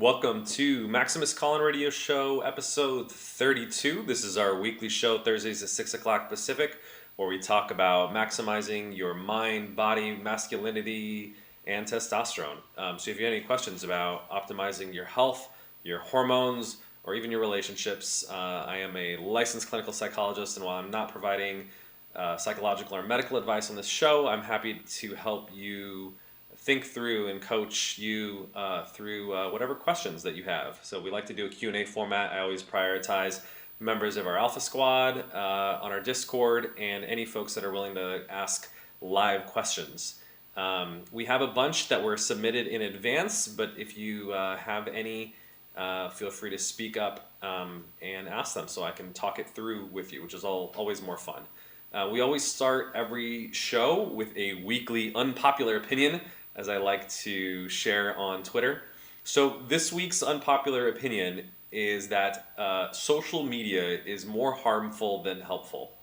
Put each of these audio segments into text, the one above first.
Welcome to Maximus Call-In Radio Show, episode 32. This is our weekly show, Thursdays at 6 o'clock Pacific, where we talk about maximizing your mind, body, masculinity, and testosterone. So if you have any questions about optimizing your health, your hormones, or even your relationships, I am a licensed clinical psychologist, and while I'm not providing psychological or medical advice on this show, I'm happy to help you think through and coach you through whatever questions that you have. So we like to do a Q&A format. I always prioritize members of our Alpha Squad on our Discord and any folks that are willing to ask live questions. We have a bunch that were submitted in advance, but if you have any, feel free to speak up and ask them so I can talk it through with you, which is always more fun. We always start every show with a weekly unpopular opinion, as I like to share on Twitter. So this week's unpopular opinion is that social media is more harmful than helpful.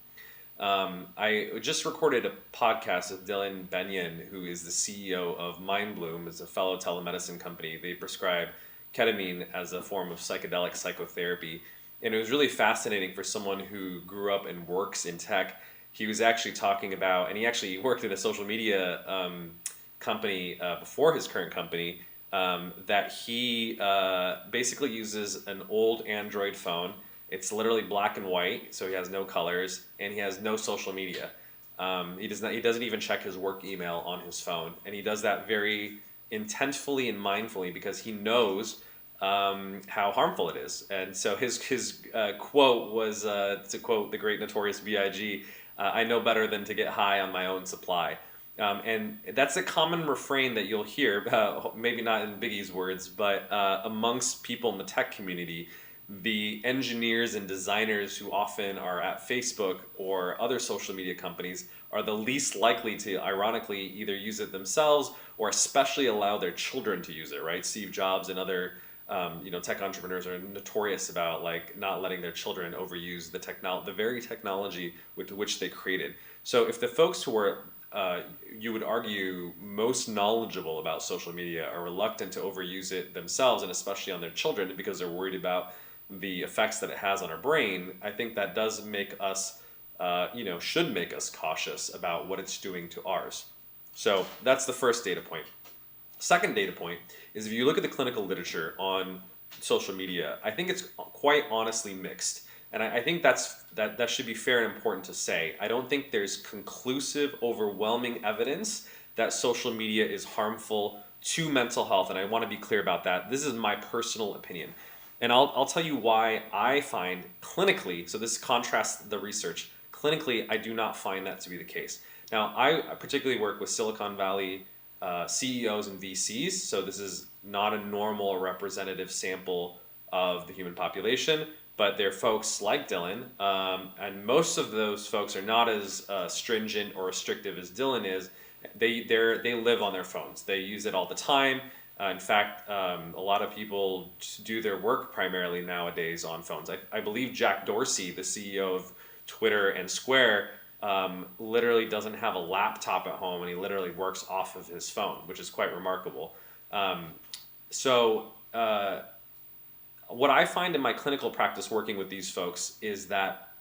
I just recorded a podcast with Dylan Benyon, who is the CEO of MindBloom. It's a fellow telemedicine company. They prescribe ketamine as a form of psychedelic psychotherapy. And it was really fascinating for someone who grew up and works in tech. He was actually talking about, and he actually worked in a social media company before his current company, that he basically uses an old Android phone. It's literally black and white, so he has no colors, and he has no social media. He doesn't even check his work email on his phone, and he does that very intentfully and mindfully because he knows how harmful it is. And so his quote was, to quote the great Notorious B.I.G., I know better than to get high on my own supply. And that's a common refrain that you'll hear, maybe not in Biggie's words, but amongst people in the tech community. The engineers and designers who often are at Facebook or other social media companies are the least likely to, ironically, either use it themselves or especially allow their children to use it, right? Steve Jobs and other tech entrepreneurs are notorious about like not letting their children overuse the very technology with which they created. So if the folks who are you would argue most knowledgeable about social media are reluctant to overuse it themselves, and especially on their children because they're worried about the effects that it has on our brain, I think that does make us, should make us cautious about what it's doing to ours. So that's the first data point. Second data point is if you look at the clinical literature on social media, I think it's quite honestly mixed. And I think that should be fair and important to say. I don't think there's conclusive, overwhelming evidence that social media is harmful to mental health. And I want to be clear about that. This is my personal opinion. And I'll tell you why I find clinically, so this contrasts the research, clinically I do not find that to be the case. Now, I particularly work with Silicon Valley CEOs and VCs, so this is not a normal or representative sample of the human population, but they're folks like Dylan, and most of those folks are not as stringent or restrictive as Dylan is. They live on their phones. They use it all the time. In fact, a lot of people do their work primarily nowadays on phones. I believe Jack Dorsey, the CEO of Twitter and Square, literally doesn't have a laptop at home, and he literally works off of his phone, which is quite remarkable. What I find in my clinical practice working with these folks is that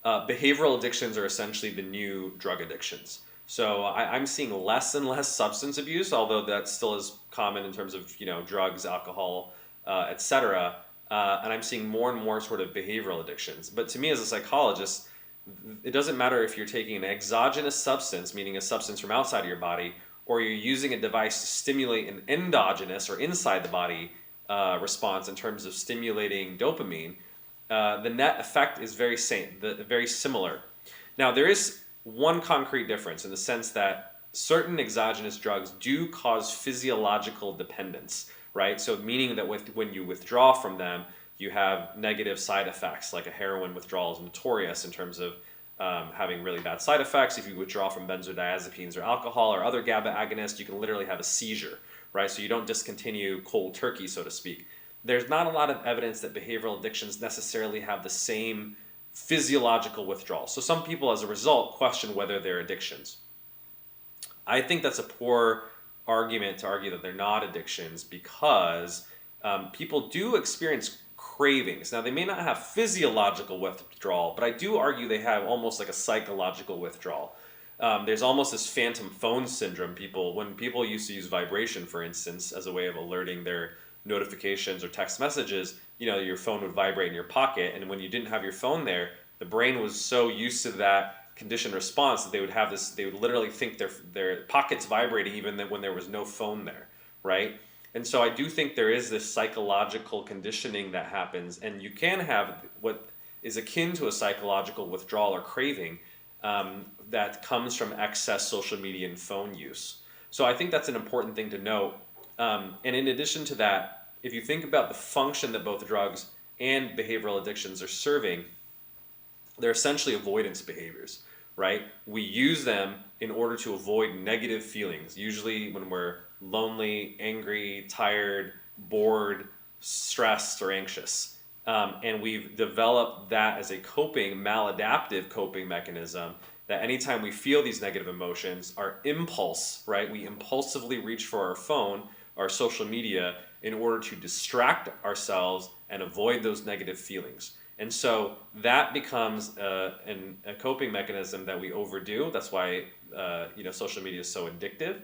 behavioral addictions are essentially the new drug addictions. So I'm seeing less and less substance abuse, although that still is common in terms of drugs, alcohol, etc. And I'm seeing more and more sort of behavioral addictions. But to me as a psychologist, it doesn't matter if you're taking an exogenous substance, meaning a substance from outside of your body, or you're using a device to stimulate an endogenous or inside the body response in terms of stimulating dopamine. The net effect is very similar. Now, there is one concrete difference in the sense that certain exogenous drugs do cause physiological dependence, right? So meaning that when you withdraw from them, you have negative side effects, like a heroin withdrawal is notorious in terms of having really bad side effects. If you withdraw from benzodiazepines or alcohol or other GABA agonists, you can literally have a seizure, right? So you don't discontinue cold turkey, so to speak. There's not a lot of evidence that behavioral addictions necessarily have the same physiological withdrawal. So some people, as a result, question whether they're addictions. I think that's a poor argument to argue that they're not addictions because people do experience cravings. Now, they may not have physiological withdrawal, but I do argue they have almost like a psychological withdrawal. There's almost this phantom phone syndrome. When people used to use vibration, for instance, as a way of alerting their notifications or text messages, your phone would vibrate in your pocket, and when you didn't have your phone there, the brain was so used to that conditioned response that they would have this. They would literally think their pockets vibrating even when there was no phone there, right? And so I do think there is this psychological conditioning that happens, and you can have what is akin to a psychological withdrawal or craving that comes from excess social media and phone use. So I think that's an important thing to note. And in addition to that, if you think about the function that both drugs and behavioral addictions are serving, they're essentially avoidance behaviors, right? We use them in order to avoid negative feelings, usually when we're lonely, angry, tired, bored, stressed, or anxious. And we've developed that as a maladaptive coping mechanism, that anytime we feel these negative emotions, our impulse, right? We impulsively reach for our phone, our social media, in order to distract ourselves and avoid those negative feelings. And so that becomes a coping mechanism that we overdo. That's why social media is so addictive.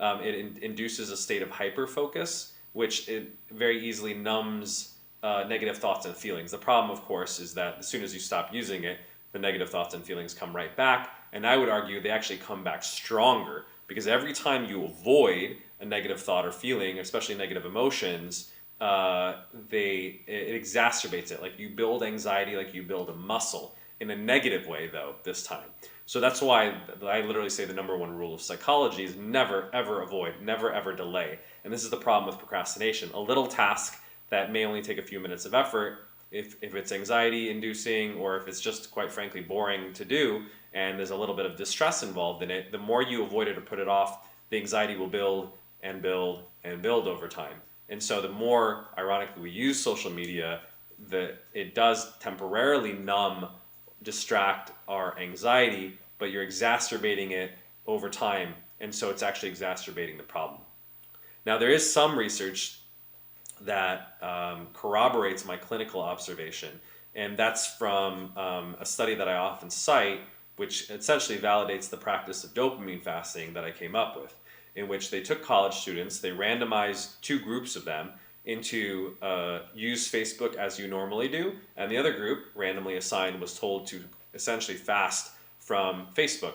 It induces a state of hyperfocus, which it very easily numbs negative thoughts and feelings. The problem, of course, is that as soon as you stop using it, the negative thoughts and feelings come right back. And I would argue they actually come back stronger, because every time you avoid a negative thought or feeling, especially negative emotions, it exacerbates it. Like you build anxiety, like you build a muscle, in a negative way though, this time. So that's why I literally say the number one rule of psychology is never ever avoid, never ever delay. And this is the problem with procrastination. A little task that may only take a few minutes of effort, if it's anxiety inducing, or if it's just quite frankly boring to do and there's a little bit of distress involved in it, the more you avoid it or put it off, the anxiety will build and build and build over time. And so the more, ironically, we use social media, it does temporarily distract our anxiety, but you're exacerbating it over time. And so it's actually exacerbating the problem. Now, there is some research that corroborates my clinical observation, and that's from a study that I often cite, which essentially validates the practice of dopamine fasting that I came up with, in which they took college students, they randomized two groups of them into use Facebook as you normally do, and the other group, randomly assigned, was told to essentially fast from Facebook.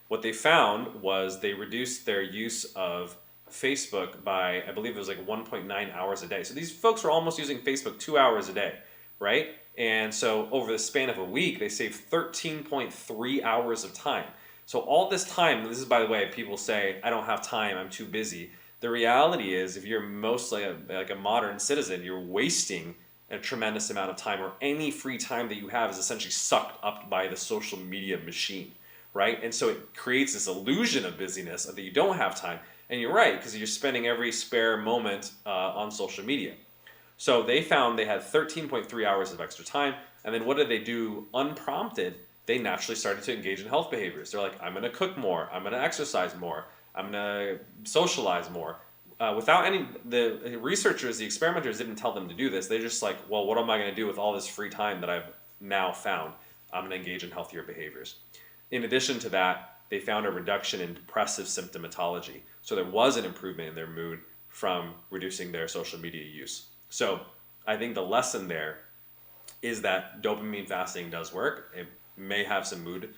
What they found was they reduced their use of Facebook by, I believe it was like 1.9 hours a day. So these folks were almost using Facebook 2 hours a day, right? And so over the span of a week, they saved 13.3 hours of time. So all this time, this is, by the way, people say, I don't have time, I'm too busy. The reality is, if you're mostly like a modern citizen, you're wasting a tremendous amount of time, or any free time that you have is essentially sucked up by the social media machine, right? And so it creates this illusion of busyness, that you don't have time. And you're right, because you're spending every spare moment on social media. So they found they had 13.3 hours of extra time. And then what did they do unprompted? They naturally started to engage in health behaviors. They're like, I'm going to cook more. I'm going to exercise more. I'm going to socialize more. The researchers, the experimenters didn't tell them to do this. They're just like, well, what am I going to do with all this free time that I've now found? I'm going to engage in healthier behaviors. In addition to that, they found a reduction in depressive symptomatology. So there was an improvement in their mood from reducing their social media use. So I think the lesson there is that dopamine fasting does work. It may have some mood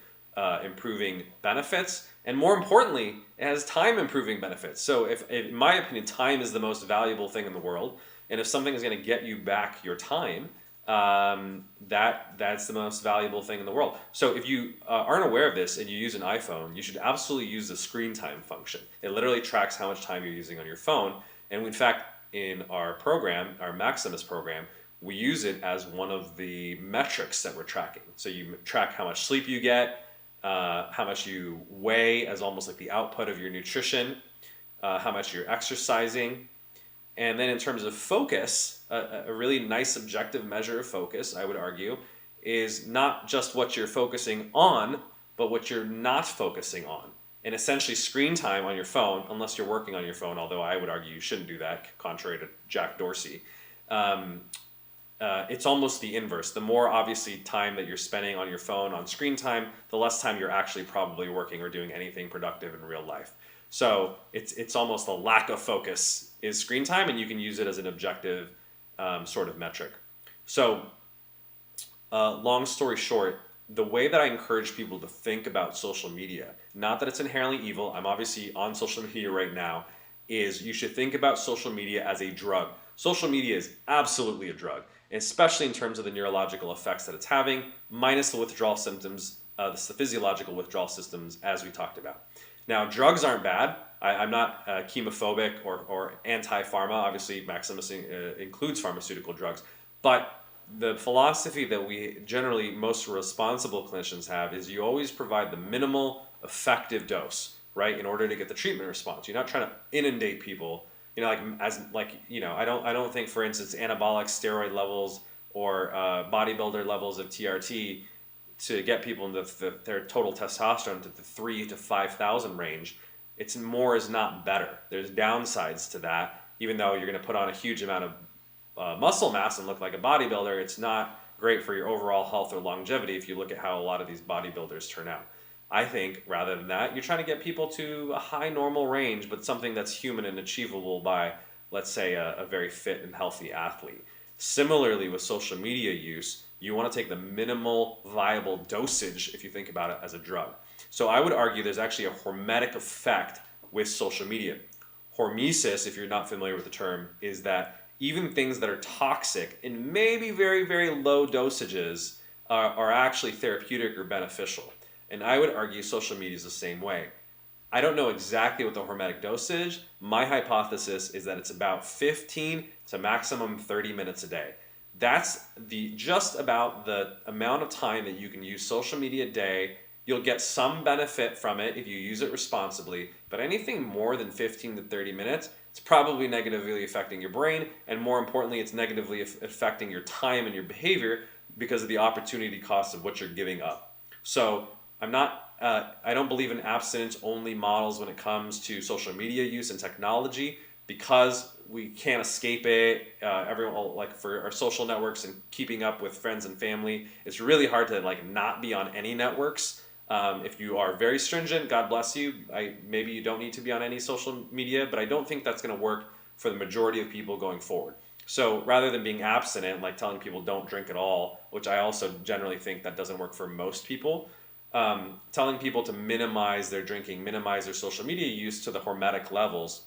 improving benefits, and more importantly, it has time improving benefits. So if, in my opinion, time is the most valuable thing in the world, and if something is going to get you back your time, that's the most valuable thing in the world. So if you aren't aware of this and you use an iPhone, you should absolutely use the screen time function. It literally tracks how much time you're using on your phone, and in fact, in our program, our Maximus program, we use it as one of the metrics that we're tracking. So you track how much sleep you get, how much you weigh as almost like the output of your nutrition, how much you're exercising. And then in terms of focus, a really nice objective measure of focus, I would argue, is not just what you're focusing on, but what you're not focusing on. And essentially, screen time on your phone, unless you're working on your phone, although I would argue you shouldn't do that, contrary to Jack Dorsey, um, it's almost the inverse. The more obviously time that you're spending on your phone on screen time, the less time you're actually probably working or doing anything productive in real life. So it's almost a lack of focus is screen time, and you can use it as an objective sort of metric. So long story short, the way that I encourage people to think about social media, not that it's inherently evil, I'm obviously on social media right now, is you should think about social media as a drug. Social media is absolutely a drug, especially in terms of the neurological effects that it's having, minus the withdrawal symptoms, the physiological withdrawal systems, as we talked about. Now, drugs aren't bad. I'm not chemophobic or anti-pharma. Obviously, Maximus includes pharmaceutical drugs. But the philosophy that we generally, most responsible clinicians have is you always provide the minimal effective dose, right, in order to get the treatment response. You're not trying to inundate people. I don't think, for instance, anabolic steroid levels or bodybuilder levels of TRT to get people into their total testosterone to the 3 to 5,000 range. It's more is not better. There's downsides to that. Even though you're going to put on a huge amount of muscle mass and look like a bodybuilder, it's not great for your overall health or longevity if you look at how a lot of these bodybuilders turn out. I think rather than that, you're trying to get people to a high normal range, but something that's human and achievable by, let's say, a very fit and healthy athlete. Similarly, with social media use, you want to take the minimal viable dosage if you think about it as a drug. So I would argue there's actually a hormetic effect with social media. Hormesis, if you're not familiar with the term, is that even things that are toxic in maybe very, very low dosages are actually therapeutic or beneficial. And I would argue social media is the same way. I don't know exactly what the hormetic dosage. My hypothesis is that it's about 15 to maximum 30 minutes a day. That's just about the amount of time that you can use social media a day. You'll get some benefit from it if you use it responsibly, but anything more than 15 to 30 minutes, it's probably negatively affecting your brain, and more importantly, it's negatively affecting your time and your behavior because of the opportunity cost of what you're giving up. So I don't believe in abstinence-only models when it comes to social media use and technology because we can't escape it. Everyone, like for our social networks and keeping up with friends and family, it's really hard to not be on any networks. If you are very stringent, God bless you. Maybe you don't need to be on any social media, but I don't think that's going to work for the majority of people going forward. So rather than being abstinent, like telling people don't drink at all, which I also generally think that doesn't work for most people, telling people to minimize their drinking, minimize their social media use to the hormetic levels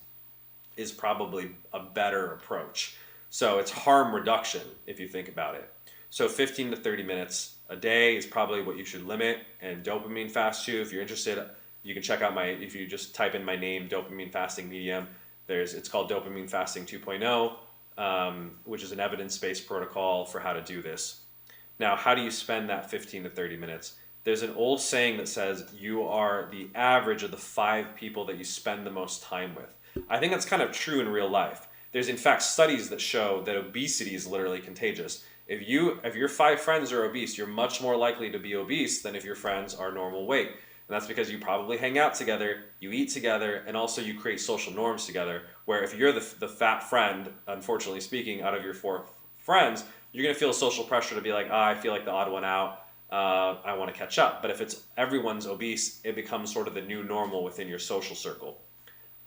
is probably a better approach. So it's harm reduction if you think about it. So 15 to 30 minutes a day is probably what you should limit, and dopamine fast too. If you're interested, you can check out if you just type in my name, Dopamine Fasting Medium, it's called Dopamine Fasting 2.0, which is an evidence-based protocol for how to do this. Now, how do you spend that 15 to 30 minutes? There's an old saying that says you are the average of the 5 people that you spend the most time with. I think that's kind of true in real life. There's in fact studies that show that obesity is literally contagious. If your 5 friends are obese, you're much more likely to be obese than if your friends are normal weight. And that's because you probably hang out together, you eat together, and also you create social norms together, where if you're the fat friend, unfortunately speaking, out of your 4 friends, you're going to feel social pressure to be like, I feel like the odd one out. I want to catch up. But if it's everyone's obese, it becomes sort of the new normal within your social circle.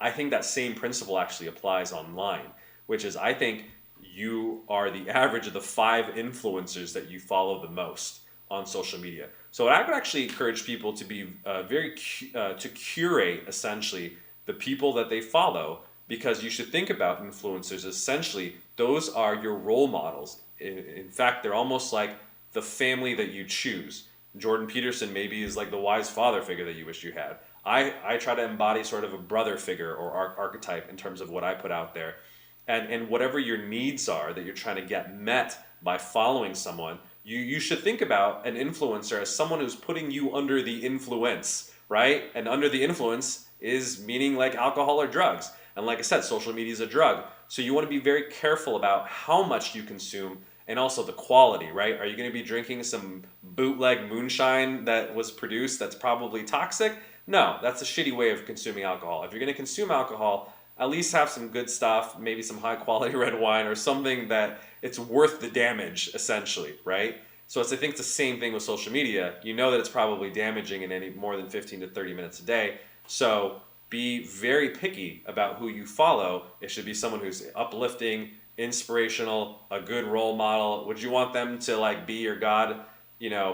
I think that same principle actually applies online, which is I think you are the average of the 5 influencers that you follow the most on social media. So I would actually encourage people to be to curate essentially the people that they follow, because you should think about influencers essentially, those are your role models. In fact, they're almost like the family that you choose. Jordan Peterson maybe is like the wise father figure that you wish you had. I try to embody sort of a brother figure or archetype in terms of what I put out there. And whatever your needs are that you're trying to get met by following someone, you should think about an influencer as someone who's putting you under the influence, right? And under the influence is meaning like alcohol or drugs. And like I said, social media is a drug. So you want to be very careful about how much you consume and also the quality, right? Are you going to be drinking some bootleg moonshine that was produced that's probably toxic? No, that's a shitty way of consuming alcohol. If you're going to consume alcohol, at least have some good stuff, maybe some high quality red wine or something that it's worth the damage, essentially, right? So I think it's the same thing with social media. You know that it's probably damaging in any more than 15 to 30 minutes a day. So be very picky about who you follow. It should be someone who's uplifting, inspirational, a good role model. Would you want them to like be your god,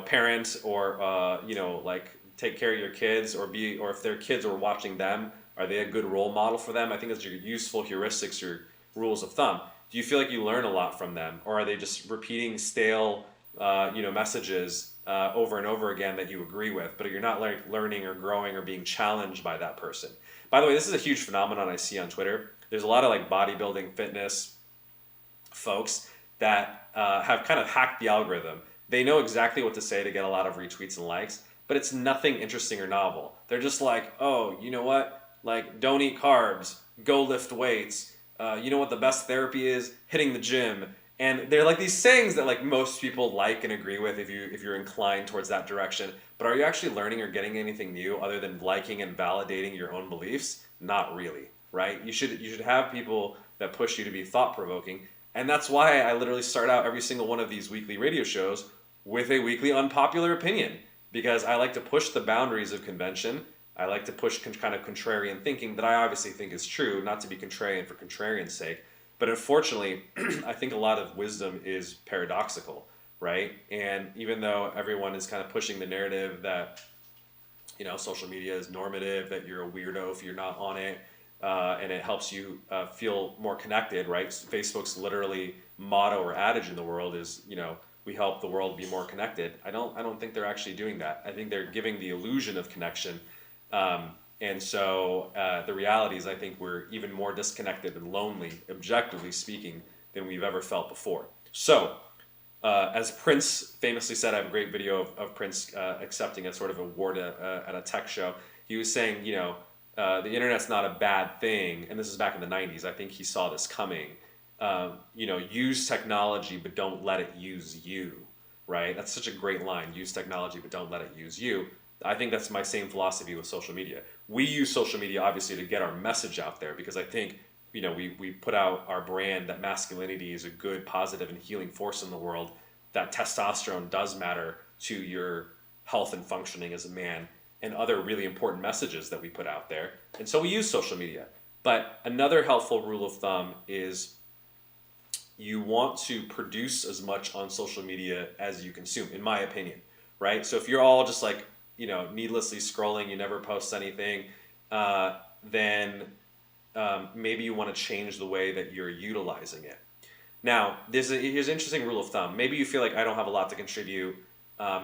parent, or like take care of your kids, or if their kids are watching them, are they a good role model for them? I think that's your useful heuristics, your rules of thumb. Do you feel like you learn a lot from them, or are they just repeating stale, messages over and over again that you agree with, but you're not like learning or growing or being challenged by that person? By the way, this is a huge phenomenon I see on Twitter. There's a lot of like bodybuilding, fitness folks that have kind of hacked the algorithm. They know exactly what to say to get a lot of retweets and likes, but it's nothing interesting or novel. They're just like, oh, you know what? Like, don't eat carbs, go lift weights. You know what the best therapy is? Hitting the gym. And they're like these sayings that like most people like and agree with if you're inclined towards that direction. But are you actually learning or getting anything new other than liking and validating your own beliefs? Not really, right? You should have people that push you to be thought provoking. And that's why I literally start out every single one of these weekly radio shows with a weekly unpopular opinion, because I like to push the boundaries of convention. I like to push kind of contrarian thinking that I obviously think is true, not to be contrarian for contrarian's sake. But unfortunately, I think a lot of wisdom is paradoxical, right? And even though everyone is kind of pushing the narrative that, social media is normative, that you're a weirdo if you're not on it, and it helps you feel more connected, right? Facebook's literally motto or adage in the world is, we help the world be more connected. I don't think they're actually doing that. I think they're giving the illusion of connection. And so the reality is I think we're even more disconnected and lonely, objectively speaking, than we've ever felt before. So as Prince famously said, I have a great video of Prince accepting a sort of award at a tech show. He was saying, the internet's not a bad thing. And this is back in the 90s. I think he saw this coming. Use technology, but don't let it use you, right? That's such a great line. Use technology, but don't let it use you. I think that's my same philosophy with social media. We use social media obviously to get our message out there, because I think, we put out our brand that masculinity is a good, positive, and healing force in the world, that testosterone does matter to your health and functioning as a man, and other really important messages that we put out there. And so we use social media. But another helpful rule of thumb is you want to produce as much on social media as you consume, in my opinion, right? So if you're all just like, needlessly scrolling, you never post anything, then maybe you want to change the way that you're utilizing it. Now, here's an interesting rule of thumb. Maybe you feel like I don't have a lot to contribute.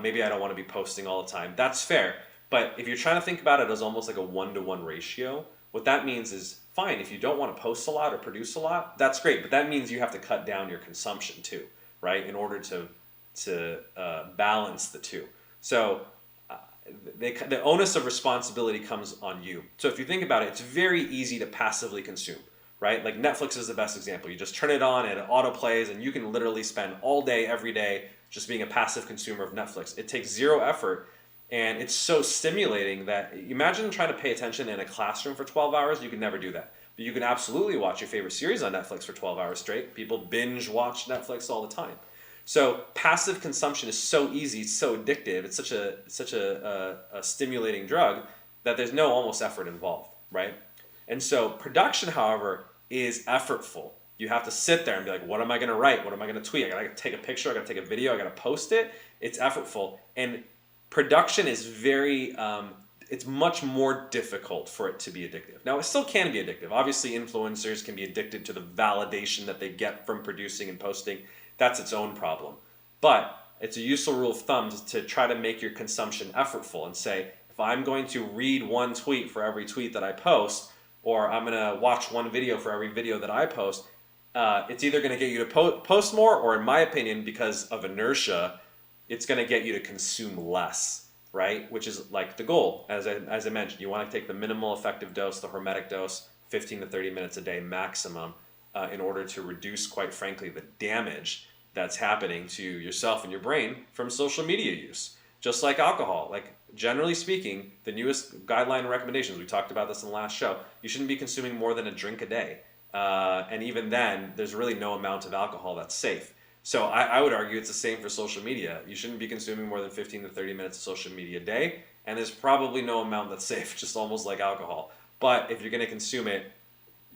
Maybe I don't want to be posting all the time. That's fair. But if you're trying to think about it as almost like a 1-to-1 ratio, what that means is, fine, if you don't want to post a lot or produce a lot, that's great. But that means you have to cut down your consumption too, right? In order to balance the two. So the onus of responsibility comes on you. So if you think about it, it's very easy to passively consume, right? Like Netflix is the best example. You just turn it on and it auto plays, and you can literally spend all day, every day, just being a passive consumer of Netflix. It takes zero effort, and it's so stimulating that imagine trying to pay attention in a classroom for 12 hours. You can never do that. But you can absolutely watch your favorite series on Netflix for 12 hours straight. People binge watch Netflix all the time. So passive consumption is so easy, it's so addictive, it's such a stimulating drug that there's no almost effort involved, right? And so production, however, is effortful. You have to sit there and be like, what am I going to write? What am I going to tweet? I got to take a picture, I got to take a video, I got to post it. It's effortful. And production is it's much more difficult for it to be addictive. Now, it still can be addictive. Obviously, influencers can be addicted to the validation that they get from producing and posting. That's its own problem. But it's a useful rule of thumb to try to make your consumption effortful and say, if I'm going to read one tweet for every tweet that I post, or I'm going to watch one video for every video that I post, it's either going to get you to post more, or in my opinion, because of inertia, it's going to get you to consume less, right? Which is like the goal. As I mentioned, you want to take the minimal effective dose, the hormetic dose, 15 to 30 minutes a day maximum, in order to reduce, quite frankly, the damage that's happening to yourself and your brain from social media use. Just like alcohol. Like generally speaking, the newest guideline and recommendations, we talked about this in the last show, you shouldn't be consuming more than a drink a day. And even then, there's really no amount of alcohol that's safe. So I would argue it's the same for social media. You shouldn't be consuming more than 15 to 30 minutes of social media a day, and there's probably no amount that's safe, just almost like alcohol. But if you're going to consume it,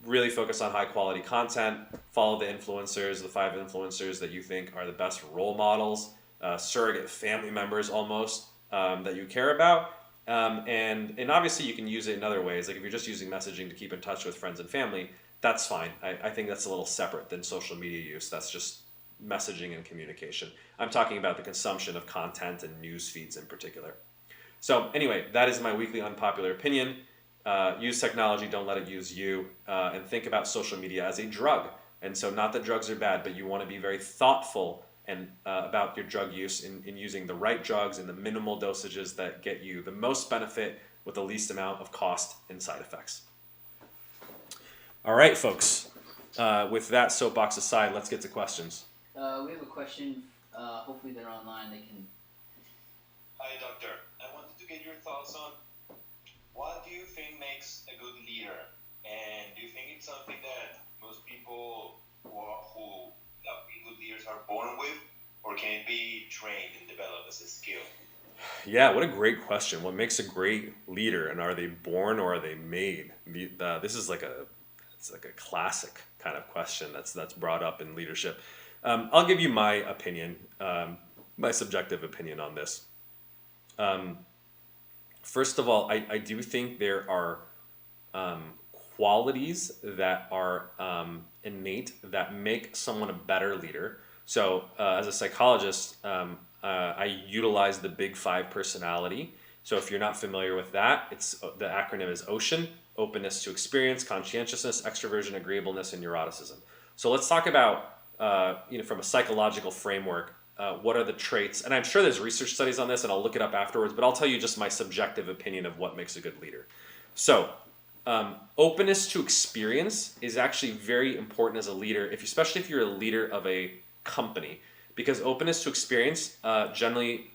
really focus on high quality content, follow the influencers, the 5 influencers that you think are the best role models, surrogate family members almost, that you care about. And obviously you can use it in other ways. Like if you're just using messaging to keep in touch with friends and family, that's fine. I think that's a little separate than social media use. That's just messaging and communication. I'm talking about the consumption of content and news feeds in particular. So anyway, that is my weekly unpopular opinion. Use technology, don't let it use you, and think about social media as a drug. And so not that drugs are bad, but you want to be very thoughtful and about your drug use in using the right drugs in the minimal dosages that get you the most benefit with the least amount of cost and side effects. All right, folks. With that soapbox aside, let's get to questions. We have a question. Hopefully they're online. They can. Hi, Doctor. I wanted to get your thoughts on what do you think makes a good leader, and do you think it's something that most people who be good leaders are born with, or can it be trained and developed as a skill? Yeah, what a great question. What makes a great leader, and are they born or are they made? This is it's like a classic kind of question that's brought up in leadership. I'll give you my opinion, my subjective opinion on this. First of all, I do think there are qualities that are innate that make someone a better leader. So as a psychologist, I utilize the Big 5 personality. So if you're not familiar with that, the acronym is OCEAN: openness to experience, conscientiousness, extroversion, agreeableness, and neuroticism. So let's talk about from a psychological framework, what are the traits? And I'm sure there's research studies on this, and I'll look it up afterwards, but I'll tell you just my subjective opinion of what makes a good leader. So openness to experience is actually very important as a leader, especially if you're a leader of a company, because openness to experience, generally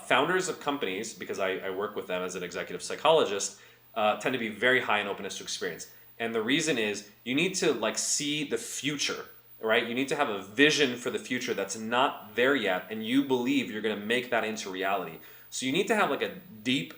founders of companies, because I work with them as an executive psychologist, tend to be very high in openness to experience. And the reason is you need to see the future, right? You need to have a vision for the future that's not there yet, and you believe you're going to make that into reality. So you need to have a deep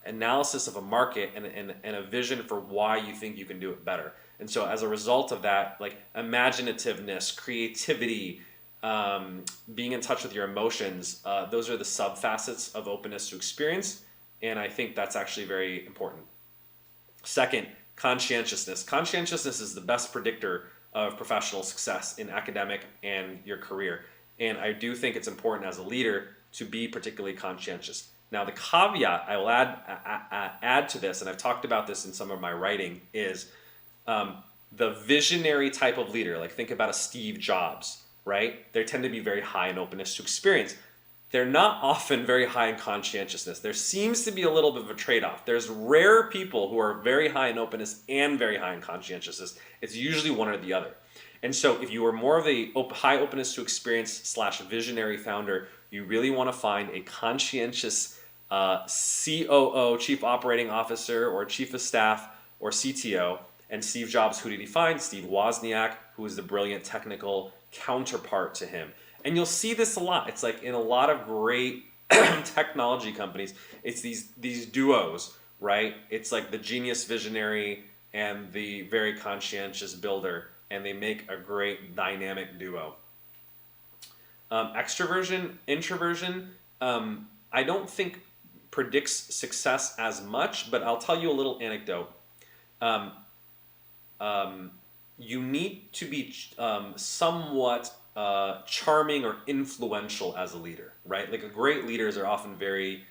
analysis of a market and a vision for why you think you can do it better. And so as a result of that, imaginativeness, creativity, being in touch with your emotions, those are the subfacets of openness to experience. And I think that's actually very important. Second, conscientiousness. Conscientiousness is the best predictor of professional success in academic and your career. And I do think it's important as a leader to be particularly conscientious. Now, the caveat I will add to this, and I've talked about this in some of my writing, is the visionary type of leader. Think about a Steve Jobs, right? They tend to be very high in openness to experience. They're not often very high in conscientiousness. There seems to be a little bit of a trade-off. There's rare people who are very high in openness and very high in conscientiousness. It's usually one or the other. And so if you are more of a high openness to experience / visionary founder, you really want to find a conscientious COO, Chief Operating Officer, or Chief of Staff, or CTO. And Steve Jobs, who did he find? Steve Wozniak, who is the brilliant technical counterpart to him. And you'll see this a lot. It's in a lot of great technology companies, it's these duos, right? It's the genius visionary and the very conscientious builder, and they make a great dynamic duo. Extroversion, introversion, I don't think predicts success as much, but I'll tell you a little anecdote. You need to be somewhat charming or influential as a leader, right? Great leaders are often very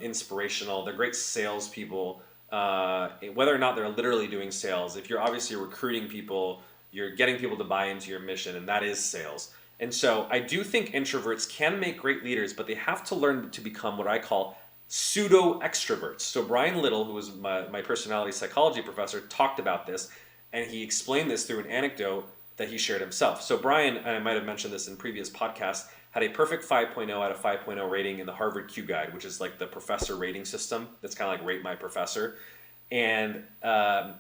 inspirational. They're great salespeople, whether or not they're literally doing sales. If you're obviously recruiting people, you're getting people to buy into your mission, and that is sales. And so I do think introverts can make great leaders, but they have to learn to become what I call pseudo-extroverts. So Brian Little, who was my personality psychology professor, talked about this, and he explained this through an anecdote that he shared himself. So Brian, and I might have mentioned this in previous podcasts, had a perfect 5.0 out of 5.0 rating in the Harvard Q Guide, which is like the professor rating system. That's kind of like Rate My Professor. And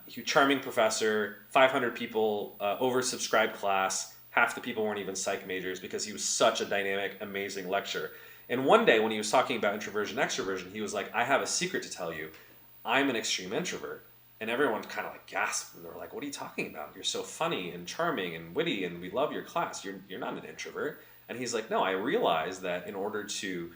he charming professor, 500 people, oversubscribed class. Half the people weren't even psych majors because he was such a dynamic, amazing lecturer. And one day when he was talking about introversion, extroversion, he was like, I have a secret to tell you. I'm an extreme introvert. And everyone kind of like gasped. And they were like, what are you talking about? You're so funny and charming and witty and we love your class. You're not an introvert. And he's like, no, I realized that in order to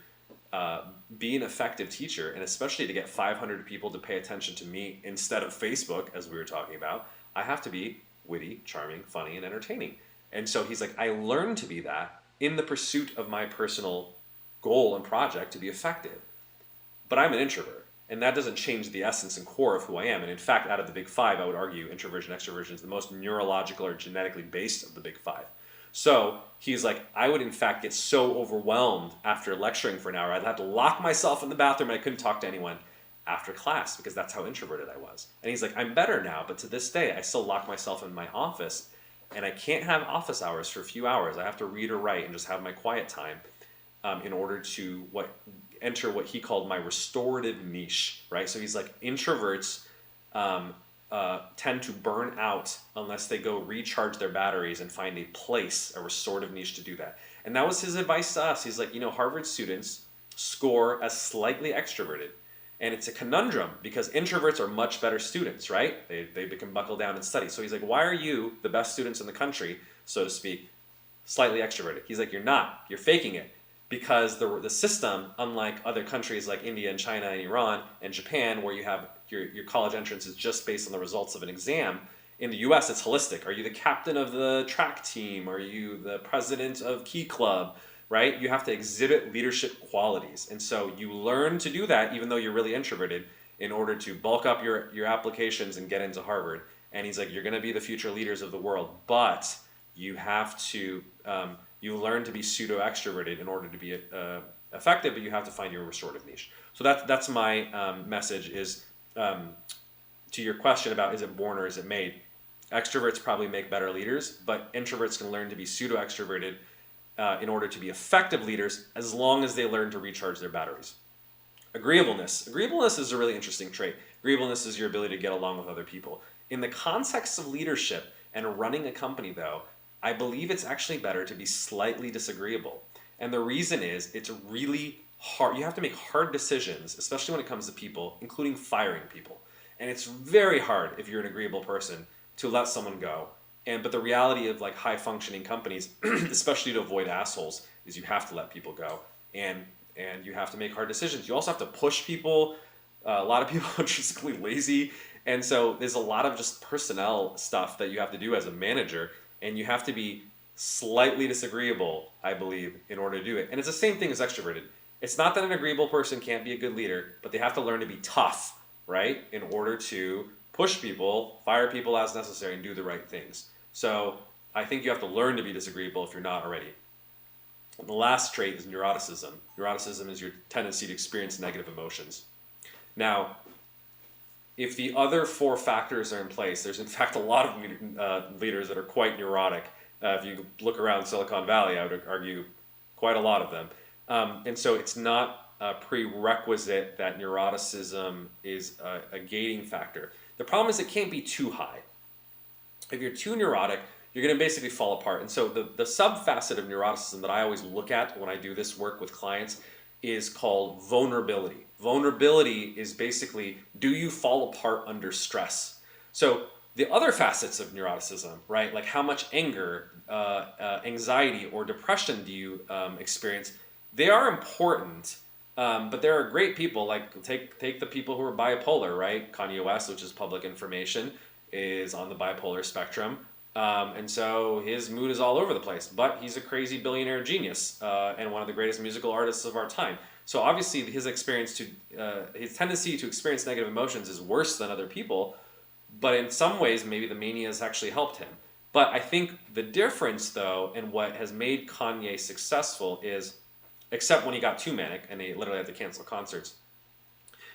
be an effective teacher, and especially to get 500 people to pay attention to me instead of Facebook, as we were talking about, I have to be witty, charming, funny, and entertaining. And so he's like, I learned to be that in the pursuit of my personal goal and project to be effective. But I'm an introvert, and that doesn't change the essence and core of who I am. And in fact, out of the big five, I would argue introversion, extroversion is the most neurological or genetically based of the big five. So he's like, I would in fact get so overwhelmed after lecturing for an hour, I'd have to lock myself in the bathroom and I couldn't talk to anyone after class because that's how introverted I was. And he's like, I'm better now, but to this day, I still lock myself in my office and I can't have office hours for a few hours. I have to read or write and just have my quiet time in order to enter what he called my restorative niche, right? So he's like, introverts tend to burn out unless they go recharge their batteries and find a place, a restorative niche to do that. And that was his advice to us. He's like, Harvard students score as slightly extroverted. And it's a conundrum because introverts are much better students, right? They can buckle down and study. So he's like, why are you, the best students in the country, so to speak, slightly extroverted? He's like, you're not. You're faking it. Because the system, unlike other countries like India and China and Iran and Japan, where you have your college entrance is just based on the results of an exam, in the US it's holistic. Are you the captain of the track team? Are you the president of Key Club? Right? You have to exhibit leadership qualities. And so you learn to do that even though you're really introverted in order to bulk up your applications and get into Harvard. And he's like, you're going to be the future leaders of the world, but you have to... you learn to be pseudo-extroverted in order to be effective, but you have to find your restorative niche. So that's my message is, to your question about is it born or is it made, extroverts probably make better leaders, but introverts can learn to be pseudo-extroverted in order to be effective leaders as long as they learn to recharge their batteries. Agreeableness. Agreeableness is a really interesting trait. Agreeableness is your ability to get along with other people. In the context of leadership and running a company, though, I believe it's actually better to be slightly disagreeable. And the reason is it's really hard. You have to make hard decisions, especially when it comes to people, including firing people. And it's very hard if you're an agreeable person to let someone go. But the reality of like high functioning companies, especially to avoid assholes, is you have to let people go. And you have to make hard decisions. You also have to push people. A lot of people are intrinsically lazy. And so there's a lot of just personnel stuff that you have to do as a manager. And you have to be slightly disagreeable, I believe, in order to do it. And it's the same thing as extroverted. It's not that an agreeable person can't be a good leader, but they have to learn to be tough, right? In order to push people, fire people as necessary, and do the right things. So I think you have to learn to be disagreeable if you're not already. And the last trait is neuroticism. Neuroticism is your tendency to experience negative emotions. Now, if the other four factors are in place, there's in fact a lot of leaders that are quite neurotic. If you look around Silicon Valley, I would argue quite a lot of them. And so it's not a prerequisite that neuroticism is a gating factor. The problem is it can't be too high. If you're too neurotic, you're going to basically fall apart. And so the sub-facet of neuroticism that I always look at when I do this work with clients is called vulnerability. Vulnerability is basically, do you fall apart under stress? So the other facets of neuroticism, right, like how much anger, anxiety, or depression do you experience, they are important, but there are great people, like take the people who are bipolar, right? Kanye West, which is public information, is on the bipolar spectrum. And so his mood is all over the place, but he's a crazy billionaire genius and one of the greatest musical artists of our time. So obviously his tendency to experience negative emotions is worse than other people, but in some ways maybe the mania has actually helped him. But I think the difference though, and what has made Kanye successful is, except when he got too manic and they literally had to cancel concerts,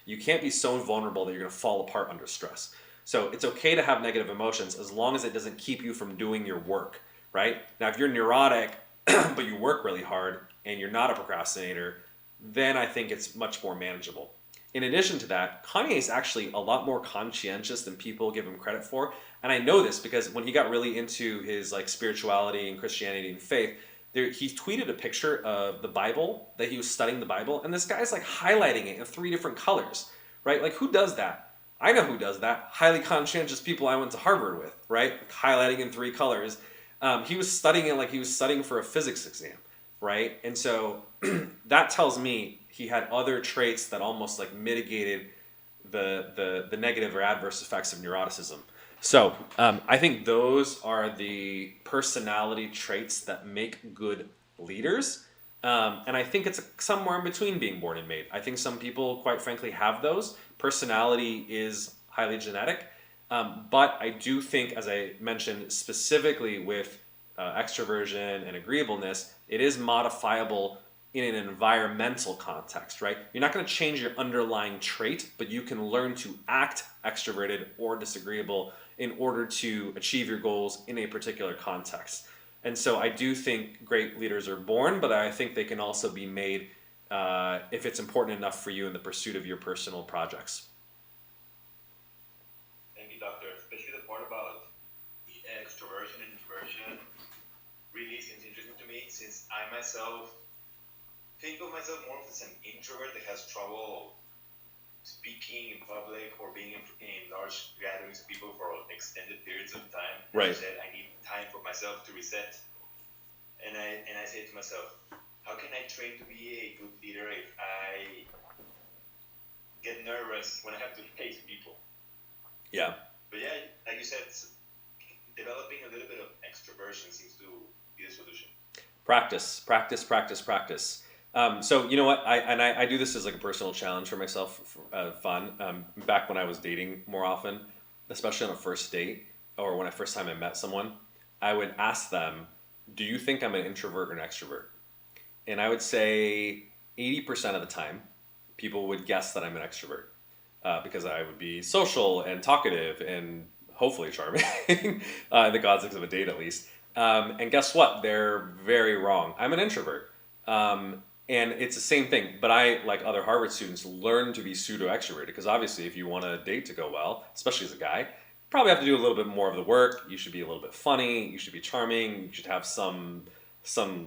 you can't be so vulnerable that you're going to fall apart under stress. So it's okay to have negative emotions as long as it doesn't keep you from doing your work, right? Now, if you're neurotic, but you work really hard, and you're not a procrastinator, then I think it's much more manageable. In addition to that, Kanye is actually a lot more conscientious than people give him credit for. And I know this because when he got really into his like spirituality and Christianity and faith, he tweeted a picture of the Bible, that he was studying the Bible, and this guy's like highlighting it in 3 different colors, right? Like, who does that? I know who does that. Highly conscientious people I went to Harvard with, right? Highlighting in 3 colors. He was studying it like he was studying for a physics exam, right? And so that tells me he had other traits that almost like mitigated the negative or adverse effects of neuroticism. So I think those are the personality traits that make good leaders. And I think it's somewhere in between being born and made. I think some people, quite frankly, have those. Personality is highly genetic. But I do think, as I mentioned, specifically with extroversion and agreeableness, it is modifiable in an environmental context, right? You're not going to change your underlying trait, but you can learn to act extroverted or disagreeable in order to achieve your goals in a particular context. And so I do think great leaders are born, but I think they can also be made if it's important enough for you in the pursuit of your personal projects. Thank you, doctor. Especially the part about extroversion and introversion really seems interesting to me, since I myself think of myself more as an introvert that has trouble speaking in public or being in large gatherings of people for extended periods of time. Right. I said I need time for myself to reset. And I say to myself, how can I train to be a good leader if I get nervous when I have to face people? Yeah. But yeah, like you said, developing a little bit of extroversion seems to be the solution. Practice. So you know what? I do this as like a personal challenge for myself, for fun. Back when I was dating more often, especially on a first date or when first time I met someone, I would ask them, "Do you think I'm an introvert or an extrovert?" And I would say 80% of the time, people would guess that I'm an extrovert because I would be social and talkative and hopefully charming in the context of a date at least. And guess what? They're very wrong. I'm an introvert. And it's the same thing, but I, like other Harvard students, learn to be pseudo-extroverted because obviously if you want a date to go well, especially as a guy, you probably have to do a little bit more of the work. You should be a little bit funny. You should be charming. You should have some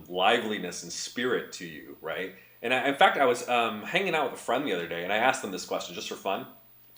liveliness and spirit to you, right? And in fact, I was hanging out with a friend the other day, and I asked them this question just for fun,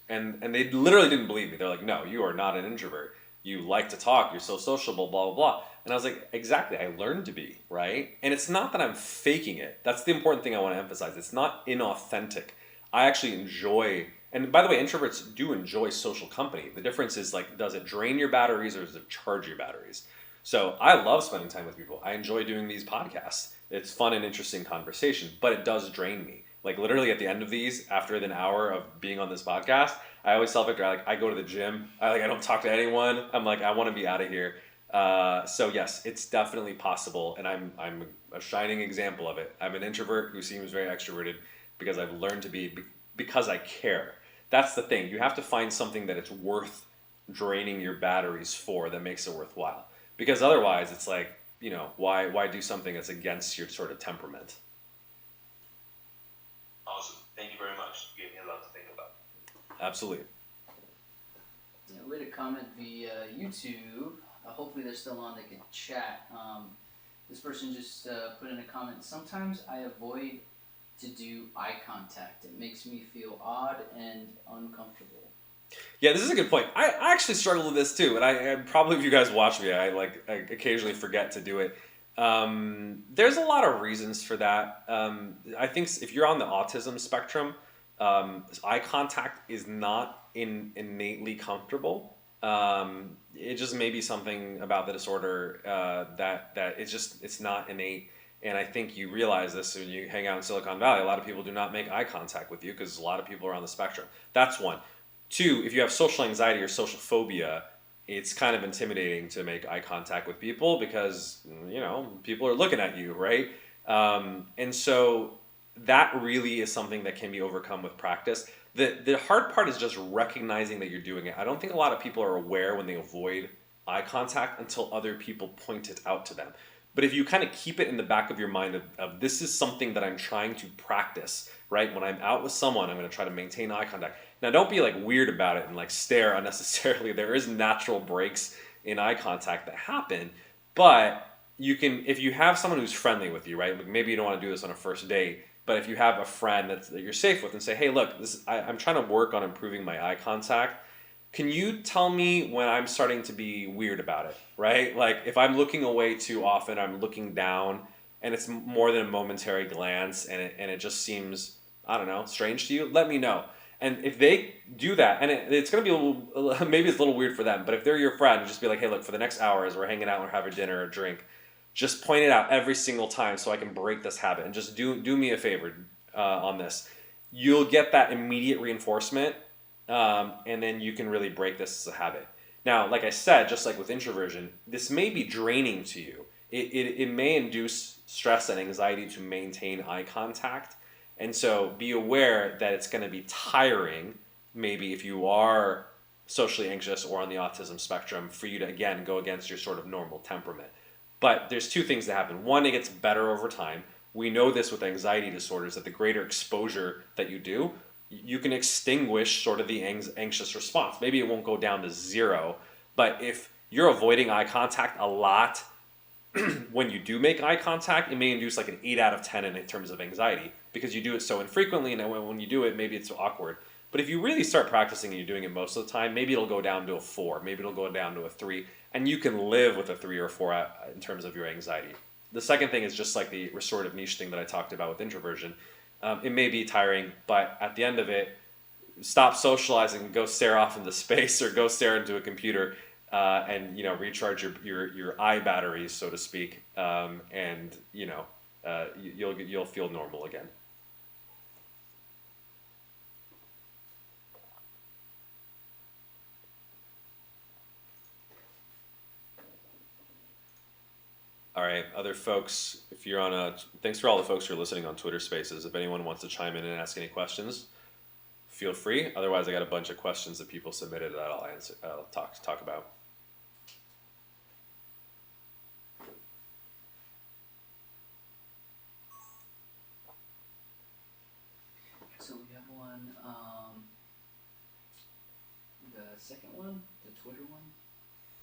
and they literally didn't believe me. They're like, "No, you are not an introvert. You like to talk. You're so sociable, blah, blah, blah." And I was like, exactly, I learned to be, right? And it's not that I'm faking it. That's the important thing I want to emphasize. It's not inauthentic. I actually enjoy, and by the way, introverts do enjoy social company. The difference is like, does it drain your batteries or does it charge your batteries? So I love spending time with people. I enjoy doing these podcasts. It's fun and interesting conversation, but it does drain me. Like literally at the end of these, after an hour of being on this podcast, I always tell Victor, I go to the gym. I don't talk to anyone. I'm like, I want to be out of here. So yes, it's definitely possible, and I'm a shining example of it. I'm an introvert who seems very extroverted because I've learned to be because I care. That's the thing. You have to find something that it's worth draining your batteries for that makes it worthwhile. Because otherwise, it's like, why do something that's against your sort of temperament? Awesome. Thank you very much. You gave me a lot to think about. Absolutely. Yeah, we had a comment via YouTube. Hopefully they're still on. They can chat. This person just put in a comment. Sometimes I avoid to do eye contact. It makes me feel odd and uncomfortable. Yeah, this is a good point. I actually struggle with this too, and I probably if you guys watch me, I occasionally forget to do it. There's a lot of reasons for that. I think if you're on the autism spectrum, eye contact is not innately comfortable. It just may be something about the disorder that it's not innate. And I think you realize this when you hang out in Silicon Valley. A lot of people do not make eye contact with you because a lot of people are on the spectrum. That's one. Two, if you have social anxiety or social phobia, it's kind of intimidating to make eye contact with people because, people are looking at you, right? And so that really is something that can be overcome with practice. The hard part is just recognizing that you're doing it. I don't think a lot of people are aware when they avoid eye contact until other people point it out to them. But if you kind of keep it in the back of your mind of this is something that I'm trying to practice, right? When I'm out with someone, I'm going to try to maintain eye contact. Now, don't be like weird about it and like stare unnecessarily. There is natural breaks in eye contact that happen, but you can, if you have someone who's friendly with you, right? Like maybe you don't want to do this on a first date, but if you have a friend that you're safe with and say, hey, look, I'm trying to work on improving my eye contact. Can you tell me when I'm starting to be weird about it, right? Like if I'm looking away too often, I'm looking down and it's more than a momentary glance and it just seems, I don't know, strange to you, let me know. And if they do that, and it's going to be maybe it's a little weird for them, but if they're your friend, just be like, hey, look, for the next hour as we're hanging out or having dinner or drink, just point it out every single time so I can break this habit. And just do me a favor on this. You'll get that immediate reinforcement, and then you can really break this as a habit. Now, like I said, just like with introversion, this may be draining to you. It may induce stress and anxiety to maintain eye contact. And so be aware that it's going to be tiring, maybe if you are socially anxious or on the autism spectrum, for you to, again, go against your sort of normal temperament. But there's two things that happen. One, it gets better over time. We know this with anxiety disorders, that the greater exposure that you do, you can extinguish sort of the anxious response. Maybe it won't go down to zero, but if you're avoiding eye contact a lot, when you do make eye contact, it may induce like an 8 out of 10 in terms of anxiety because you do it so infrequently, and when you do it, maybe it's awkward. But if you really start practicing and you're doing it most of the time, maybe it'll go down to a 4, maybe it'll go down to a 3, and you can live with a 3 or 4 in terms of your anxiety. The second thing is just like the restorative niche thing that I talked about with introversion. It may be tiring, but at the end of it, stop socializing and go stare off into space or go stare into a computer and recharge your eye batteries, so to speak, and you'll feel normal again. All right, other folks, if you're on thanks for all the folks who are listening on Twitter Spaces. If anyone wants to chime in and ask any questions, feel free. Otherwise, I got a bunch of questions that people submitted that I'll answer. I'll talk about. So we have one, the second one, the Twitter one,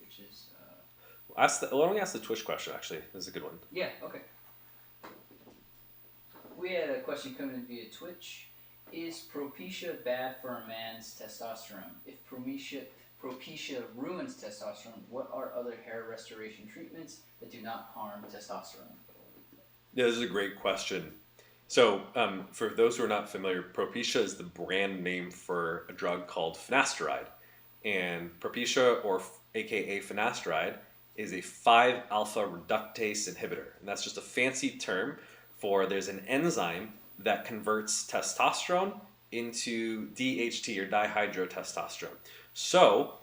which is. Why don't we ask the Twitch question? Actually, this is a good one. Yeah. Okay. We had a question coming in via Twitch. Is Propecia bad for a man's testosterone? If Propecia ruins testosterone, what are other hair restoration treatments that do not harm testosterone? Yeah, this is a great question. So, for those who are not familiar, Propecia is the brand name for a drug called finasteride. And Propecia, or aka finasteride, is a 5-alpha reductase inhibitor. And that's just a fancy term for there's an enzyme that converts testosterone into DHT, or dihydrotestosterone. So,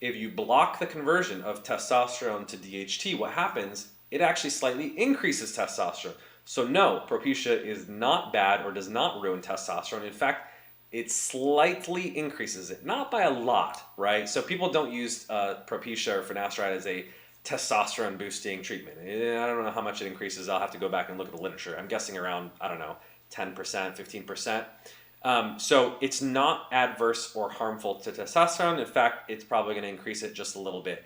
if you block the conversion of testosterone to DHT, what happens? It actually slightly increases testosterone. So no, Propecia is not bad or does not ruin testosterone. In fact, it slightly increases it, not by a lot, right? So people don't use Propecia or finasteride as a testosterone boosting treatment. I don't know how much it increases. I'll have to go back and look at the literature. I'm guessing around, 10%, 15%. So it's not adverse or harmful to testosterone. In fact, it's probably going to increase it just a little bit.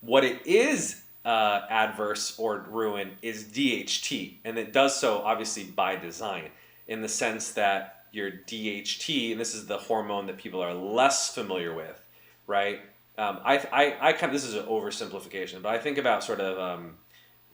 What it is adverse or ruin is DHT, and it does so obviously by design, in the sense that your DHT, and this is the hormone that people are less familiar with, right? I kind of, this is an oversimplification, but I think about sort of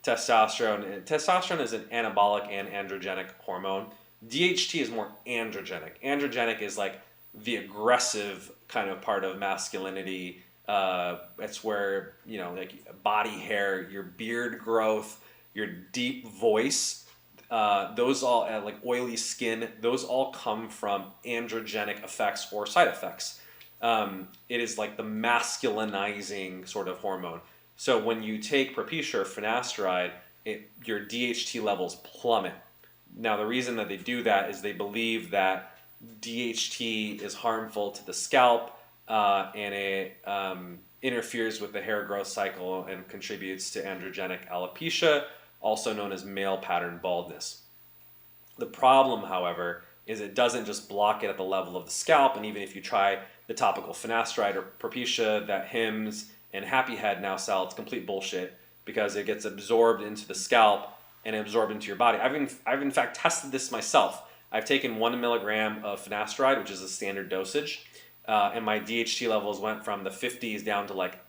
testosterone. Testosterone is an anabolic and androgenic hormone. DHT is more androgenic. Androgenic is like the aggressive kind of part of masculinity. It's where, like body hair, your beard growth, your deep voice, those all, like oily skin, those all come from androgenic effects or side effects. It is like the masculinizing sort of hormone. So when you take Propecia or finasteride, your DHT levels plummet. Now the reason that they do that is they believe that DHT is harmful to the scalp, and it interferes with the hair growth cycle and contributes to androgenic alopecia, also known as male pattern baldness. The problem, however, is it doesn't just block it at the level of the scalp, and even if you try the topical finasteride or Propecia that Hims and Happy Head now sell, it's complete bullshit because it gets absorbed into the scalp and absorbed into your body. I've in fact tested this myself. I've taken 1 milligram of finasteride, which is a standard dosage, and my DHT levels went from the 50s down to like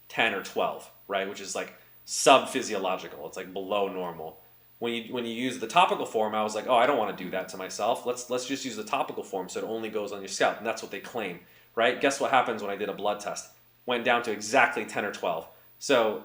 10 or 12, right? Which is like sub-physiological. It's like below normal. When you use the topical form, I was like, oh, I don't want to do that to myself. Let's just use the topical form so it only goes on your scalp, and that's what they claim, right? Guess what happens when I did a blood test? Went down to exactly 10 or 12. So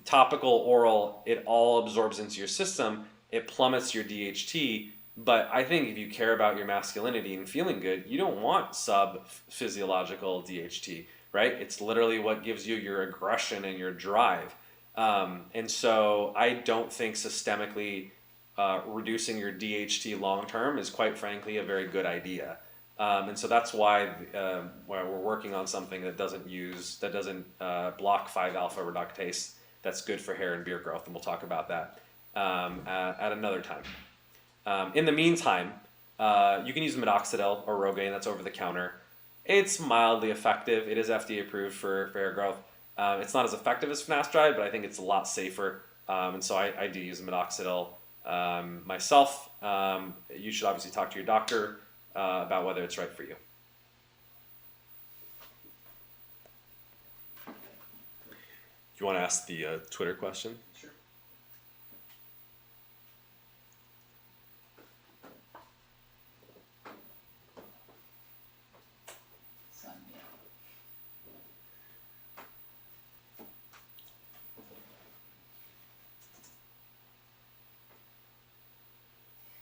topical, oral, it all absorbs into your system. It plummets your DHT. But I think if you care about your masculinity and feeling good, you don't want sub-physiological DHT, right? It's literally what gives you your aggression and your drive. And so I don't think systemically reducing your DHT long term is quite frankly a very good idea. And so that's why we're working on something that doesn't block 5-alpha reductase. That's good for hair and beard growth, and we'll talk about that at another time. In the meantime, you can use minoxidil or Rogaine. That's over the counter. It's mildly effective. It is FDA approved for hair growth. It's not as effective as finasteride, but I think it's a lot safer. And so I do use minoxidil myself. You should obviously talk to your doctor about whether it's right for you. Do you want to ask the Twitter question? Sure. Sign me up.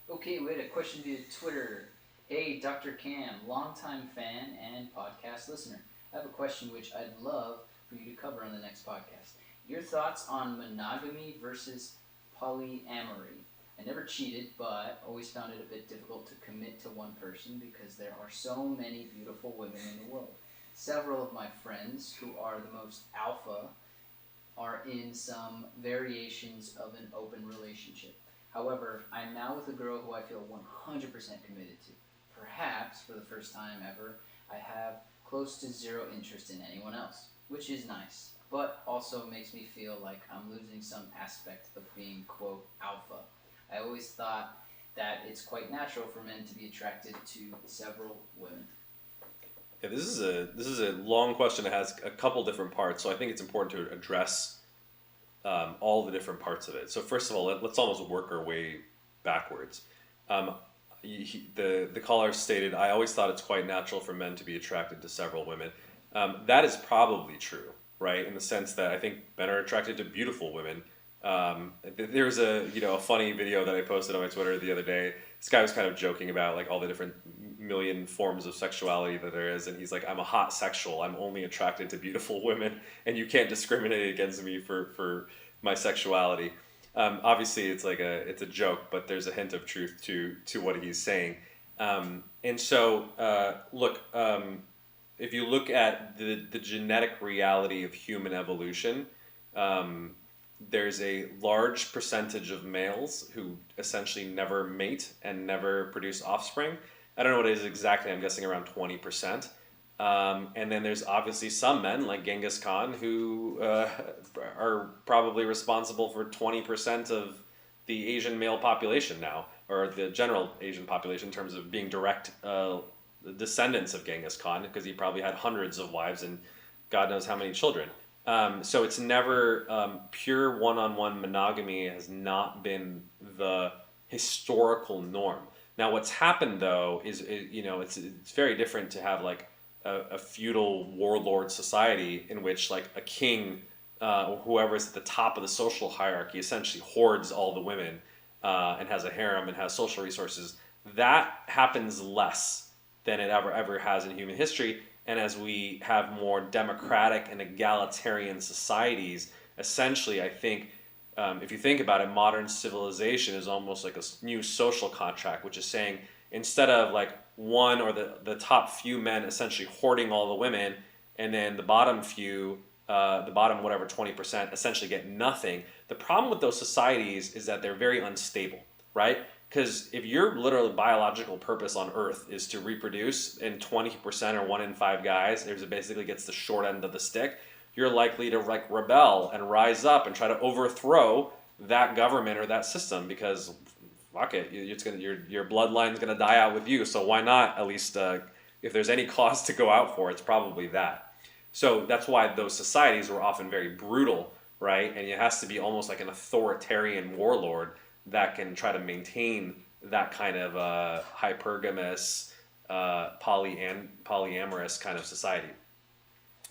Okay, we had a question via Twitter. Hey, Dr. Cam, longtime fan and podcast listener. I have a question which I'd love for you to cover on the next podcast. Your thoughts on monogamy versus polyamory. I never cheated, but always found it a bit difficult to commit to one person because there are so many beautiful women in the world. Several of my friends who are the most alpha are in some variations of an open relationship. However, I'm now with a girl who I feel 100% committed to. Perhaps, for the first time ever, I have close to zero interest in anyone else, which is nice, but also makes me feel like I'm losing some aspect of being, quote, alpha. I always thought that it's quite natural for men to be attracted to several women. Yeah, this is a long question that has a couple different parts, so I think it's important to address all the different parts of it. So first of all, let's almost work our way backwards. The caller stated, I always thought it's quite natural for men to be attracted to several women. That is probably true, right? In the sense that I think men are attracted to beautiful women. There's a funny video that I posted on my Twitter the other day. This guy was kind of joking about like all the different million forms of sexuality that there is, and he's like, I'm a hot sexual. I'm only attracted to beautiful women, and you can't discriminate against me for my sexuality. Obviously, it's a joke, but there's a hint of truth to what he's saying. And so, look, if you look at the genetic reality of human evolution, there's a large percentage of males who essentially never mate and never produce offspring. I don't know what it is exactly. I'm guessing around 20%. And then there's obviously some men like Genghis Khan who are probably responsible for 20% of the Asian male population now, or the general Asian population in terms of being direct descendants of Genghis Khan, because he probably had hundreds of wives and God knows how many children. So it's never pure one-on-one monogamy has not been the historical norm. Now, what's happened though is it's very different to have like a feudal warlord society in which like a king or whoever is at the top of the social hierarchy essentially hoards all the women and has a harem and has social resources. That happens less than it ever has in human history. And as we have more democratic and egalitarian societies, essentially, I think, if you think about it, modern civilization is almost like a new social contract, which is saying instead of like one or the top few men essentially hoarding all the women, and then the bottom few the bottom whatever 20% essentially get nothing. The problem with those societies is that they're very unstable, right? Because if your literal biological purpose on Earth is to reproduce, and 20% or 1 in 5 guys, there's basically gets the short end of the stick, you're likely to like rebel and rise up and try to overthrow that government or that system because fuck it, your bloodline's gonna die out with you. So why not at least if there's any cause to go out for, it's probably that. So that's why those societies were often very brutal, right? And it has to be almost like an authoritarian warlord that can try to maintain that kind of hypergamous, polyamorous kind of society.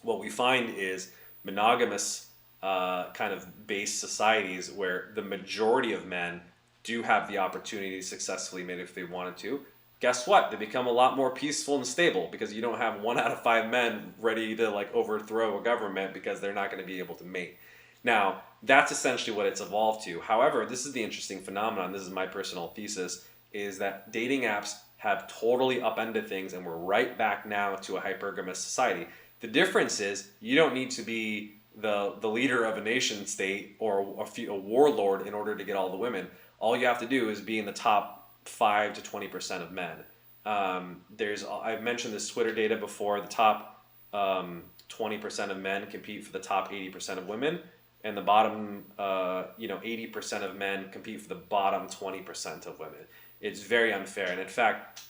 What we find is monogamous kind of based societies where the majority of men do have the opportunity to successfully mate if they wanted to. Guess what? They become a lot more peaceful and stable because you don't have 1 out of 5 men ready to like overthrow a government because they're not going to be able to mate. Now, that's essentially what it's evolved to. However, this is the interesting phenomenon. This is my personal thesis, is that dating apps have totally upended things and we're right back now to a hypergamous society. The difference is you don't need to be the leader of a nation state or a warlord in order to get all the women. All you have to do is be in the top 5 to 20% of men. I've mentioned this Twitter data before. The top 20% of men compete for the top 80% of women, and the bottom 80% of men compete for the bottom 20% of women. It's very unfair, and in fact,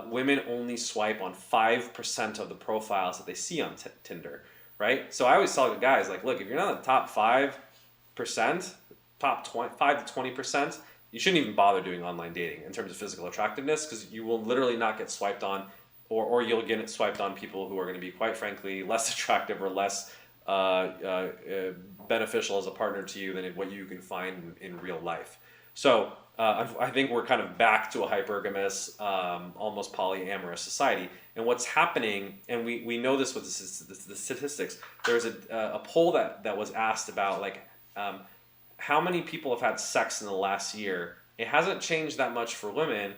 women only swipe on 5% of the profiles that they see on Tinder, right? So I always tell the guys, like, look, if you're not in the top 5%, top 5 to 20%, you shouldn't even bother doing online dating in terms of physical attractiveness because you will literally not get swiped on, or you'll get swiped on people who are going to be, quite frankly, less attractive or less beneficial as a partner to you than what you can find in real life. So I think we're kind of back to a hypergamous, almost polyamorous society. And what's happening, and we know this with the statistics, there was a poll that was asked about like how many people have had sex in the last year. It hasn't changed that much for women,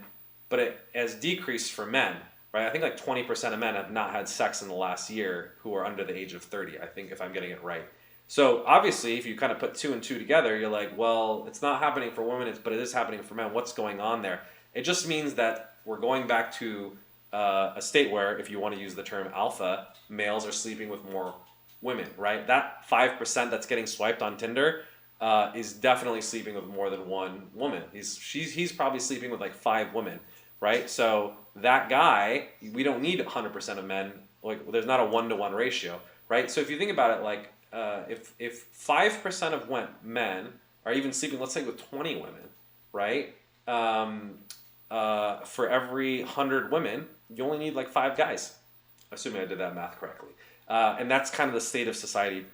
but it has decreased for men, right? I think like 20% of men have not had sex in the last year who are under the age of 30, I think, if I'm getting it right. So obviously, if you kind of put 2 and 2 together, you're like, well, it's not happening for women, but it is happening for men. What's going on there? It just means that we're going back to a state where, if you want to use the term alpha, males are sleeping with more women, right? That 5% that's getting swiped on Tinder is definitely sleeping with more than one woman. He's probably sleeping with like 5 women, right? So that guy, we don't need 100% of men. Like, there's not a 1-to-1 ratio, right? So if you think about it, like if 5% of men are even sleeping, let's say, with 20 women, right? For every 100 women, you only need like 5 guys, assuming I did that math correctly. And that's kind of the state of society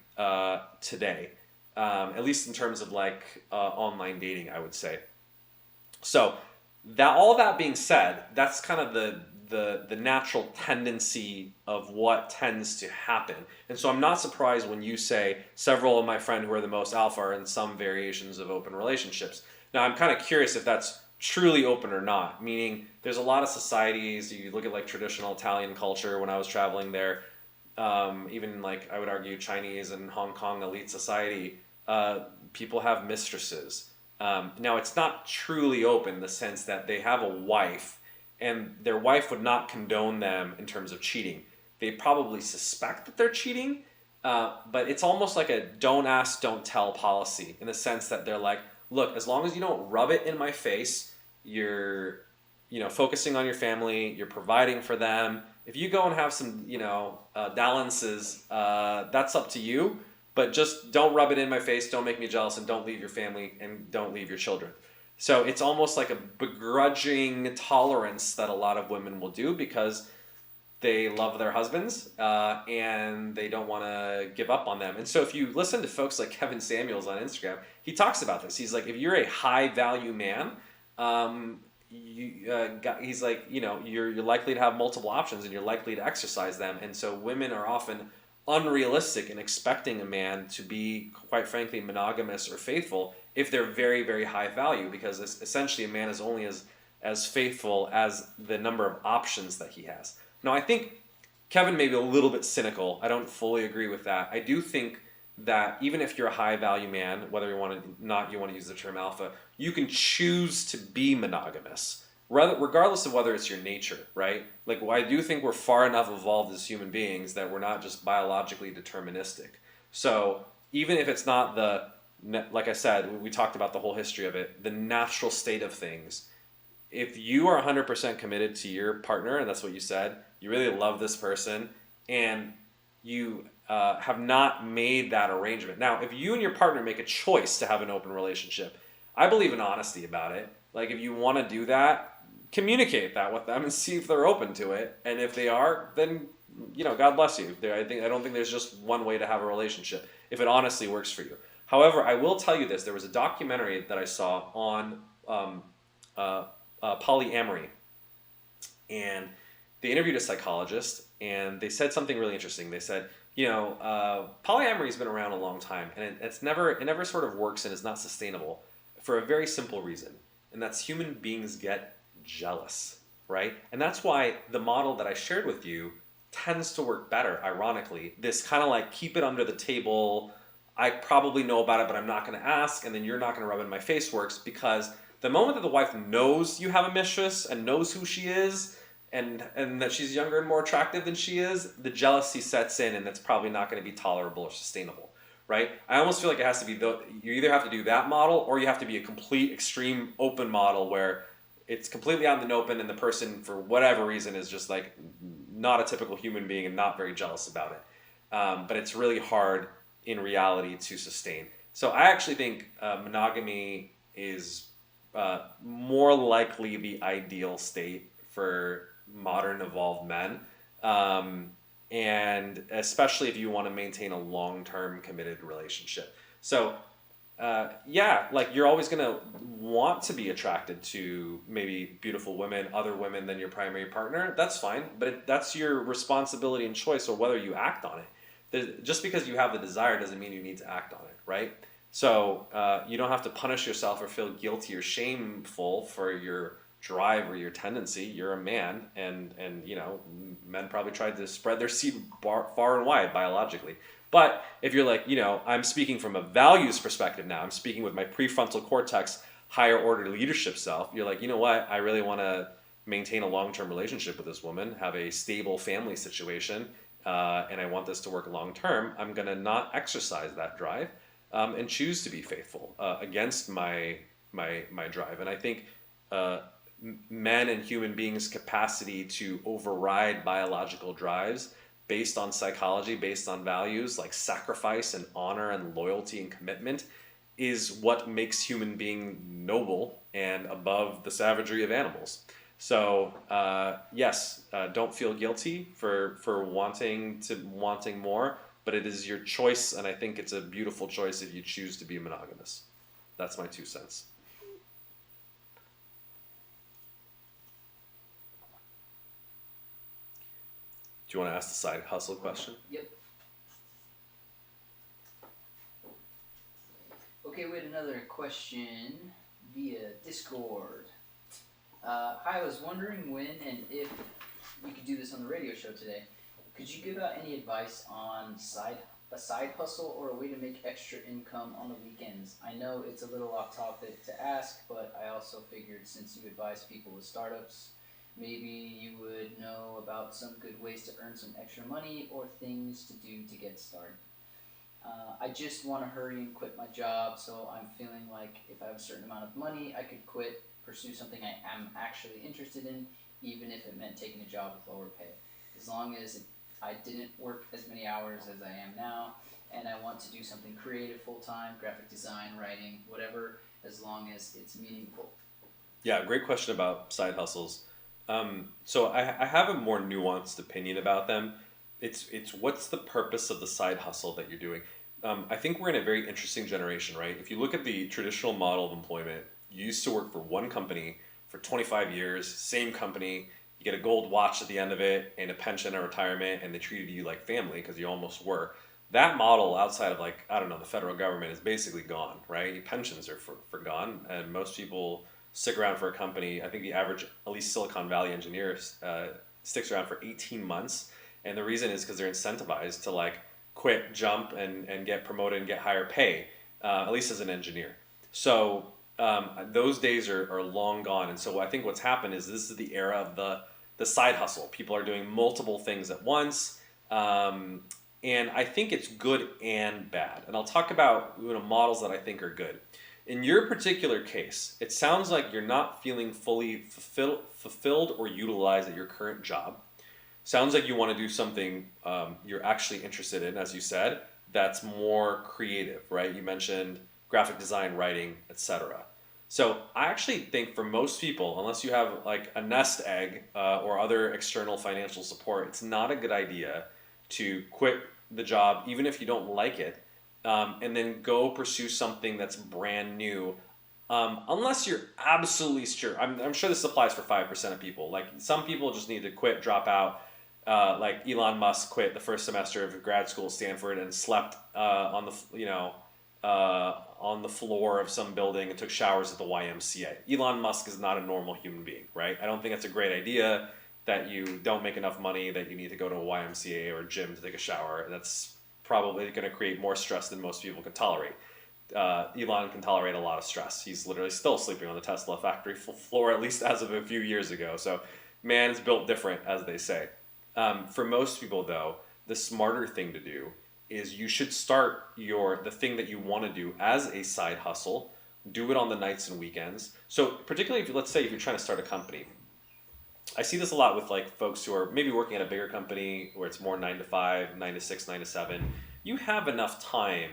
today. At least in terms of like online dating, I would say. So all that being said, that's kind of the natural tendency of what tends to happen. And so I'm not surprised when you say several of my friends who are the most alpha are in some variations of open relationships. Now I'm kind of curious if that's truly open or not, meaning there's a lot of societies, you look at like traditional Italian culture when I was traveling there, even like I would argue Chinese and Hong Kong elite society, people have mistresses. Now it's not truly open in the sense that they have a wife and their wife would not condone them in terms of cheating. They probably suspect that they're cheating, but it's almost like a don't ask, don't tell policy in the sense that they're like, look, as long as you don't rub it in my face, you're focusing on your family, you're providing for them. If you go and have some, dalliances, that's up to you, but just don't rub it in my face, don't make me jealous, and don't leave your family, and don't leave your children. So it's almost like a begrudging tolerance that a lot of women will do because they love their husbands and they don't want to give up on them. And so if you listen to folks like Kevin Samuels on Instagram, he talks about this. He's like, if you're a high value man, he's like, you're likely to have multiple options and you're likely to exercise them. And so women are often unrealistic in expecting a man to be, quite frankly, monogamous or faithful if they're very, very high value, because essentially a man is only as faithful as the number of options that he has. Now, I think Kevin may be a little bit cynical. I don't fully agree with that. I do think that even if you're a high value man, whether you want to use the term alpha, you can choose to be monogamous, regardless of whether it's your nature, right? Like, I do think we're far enough evolved as human beings that we're not just biologically deterministic. So even if it's not like I said, we talked about the whole history of it, the natural state of things. If you are 100% committed to your partner, and that's what you said, you really love this person, and you have not made that arrangement. Now, if you and your partner make a choice to have an open relationship, I believe in honesty about it. Like, if you want to do that, communicate that with them and see if they're open to it. And if they are, then, God bless you. I don't think there's just one way to have a relationship if it honestly works for you. However, I will tell you this: there was a documentary that I saw on polyamory, and they interviewed a psychologist, and they said something really interesting. They said, polyamory has been around a long time, and it never sort of works, and is not sustainable for a very simple reason, and that's human beings get jealous, right? And that's why the model that I shared with you tends to work better, ironically. This kind of like, keep it under the table, I probably know about it, but I'm not going to ask, and then you're not going to rub it in my face works, because the moment that the wife knows you have a mistress and knows who she is, and that she's younger and more attractive than she is, the jealousy sets in, and that's probably not going to be tolerable or sustainable, right? I almost feel like it has to be, you either have to do that model, or you have to be a complete extreme open model where it's completely out in the open, and the person, for whatever reason, is just like not a typical human being and not very jealous about it. But it's really hard in reality to sustain. So I actually think monogamy is more likely the ideal state for modern evolved men, and especially if you want to maintain a long-term committed relationship. So like, you're always going to want to be attracted to maybe beautiful women, other women than your primary partner. That's fine, but that's your responsibility and choice, or whether you act on it. Just because you have the desire doesn't mean you need to act on it, right? So you don't have to punish yourself or feel guilty or shameful for your drive or your tendency. You're a man, and men probably tried to spread their seed far and wide biologically. But if you're like, I'm speaking from a values perspective now, I'm speaking with my prefrontal cortex, higher order leadership self, you're like, you know what, I really want to maintain a long-term relationship with this woman, have a stable family situation, and I want this to work long-term, I'm going to not exercise that drive, and choose to be faithful against my drive. And I think men and human beings' capacity to override biological drives based on psychology, based on values like sacrifice and honor and loyalty and commitment, is what makes human being noble and above the savagery of animals. So yes, don't feel guilty for wanting more, but it is your choice, and I think it's a beautiful choice if you choose to be monogamous. That's my 2 cents. Do you want to ask the side hustle question? Yep. Okay, we had another question via Discord. Hi, I was wondering when and if you could do this on the radio show today. Could you give out any advice on a side hustle or a way to make extra income on the weekends? I know it's a little off topic to ask, but I also figured since you advise people with startups, maybe you would know about some good ways to earn some extra money or things to do to get started. I just want to hurry and quit my job, so I'm feeling like if I have a certain amount of money, I could quit, pursue something I am actually interested in, even if it meant taking a job with lower pay. As long as I didn't work as many hours as I am now, and I want to do something creative full-time, graphic design, writing, whatever, as long as it's meaningful. Yeah, great question about side hustles. So I have a more nuanced opinion about them. It's what's the purpose of the side hustle that you're doing? I think we're in a very interesting generation, right? If you look at the traditional model of employment, you used to work for one company for 25 years, same company, you get a gold watch at the end of it, and a pension or retirement, and they treated you like family because you almost were. That model outside of the federal government is basically gone, right? Your pensions are for gone, and most people stick around for a company. I think the average, at least Silicon Valley engineer, sticks around for 18 months. And the reason is because they're incentivized to quit, jump, and get promoted and get higher pay, at least as an engineer. So those days are long gone. And so I think what's happened is this is the era of the side hustle. People are doing multiple things at once. And I think it's good and bad. And I'll talk about models that I think are good. In your particular case, it sounds like you're not feeling fully fulfilled or utilized at your current job. Sounds like you want to do something you're actually interested in, as you said, that's more creative, right? You mentioned graphic design, writing, etc. So I actually think for most people, unless you have like a nest egg or other external financial support, it's not a good idea to quit the job, even if you don't like it, and then go pursue something that's brand new. Unless you're absolutely sure. I'm sure this applies for 5% of people. Like some people just need to quit, drop out. Like Elon Musk quit the first semester of grad school at Stanford and slept on the floor of some building and took showers at the YMCA. Elon Musk is not a normal human being, right? I don't think that's a great idea that you don't make enough money that you need to go to a YMCA or a gym to take a shower. That's probably going to create more stress than most people can tolerate. Elon can tolerate a lot of stress. He's literally still sleeping on the Tesla factory floor, at least as of a few years ago. So man is built different, as they say. For most people, though, the smarter thing to do is you should start the thing that you want to do as a side hustle. Do it on the nights and weekends. So particularly let's say if you're trying to start a company, I see this a lot with like folks who are maybe working at a bigger company where it's more 9 to 5, 9 to 6, 9 to 7. You have enough time,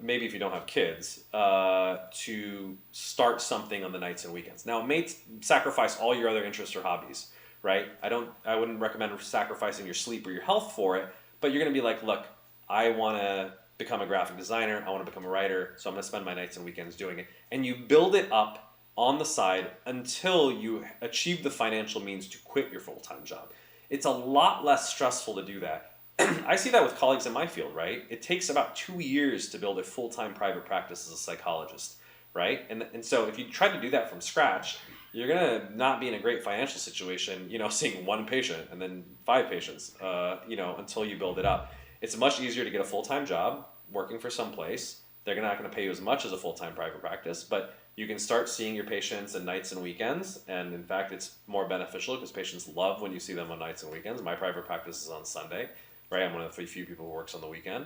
maybe if you don't have kids, to start something on the nights and weekends. Now, it may sacrifice all your other interests or hobbies, right? I wouldn't recommend sacrificing your sleep or your health for it, but you're going to be like, look, I want to become a graphic designer. I want to become a writer. So I'm going to spend my nights and weekends doing it. And you build it up on the side until you achieve the financial means to quit your full-time job. It's a lot less stressful to do that. I see that with colleagues in my field, right? It takes about 2 years to build a full-time private practice as a psychologist, right? And so if you try to do that from scratch, you're going to not be in a great financial situation, seeing one patient and then 5 patients, until you build it up. It's much easier to get a full-time job working for some place. They're not going to pay you as much as a full-time private practice, but you can start seeing your patients on nights and weekends. And in fact, it's more beneficial because patients love when you see them on nights and weekends. My private practice is on Sunday, right? I'm one of the few people who works on the weekend.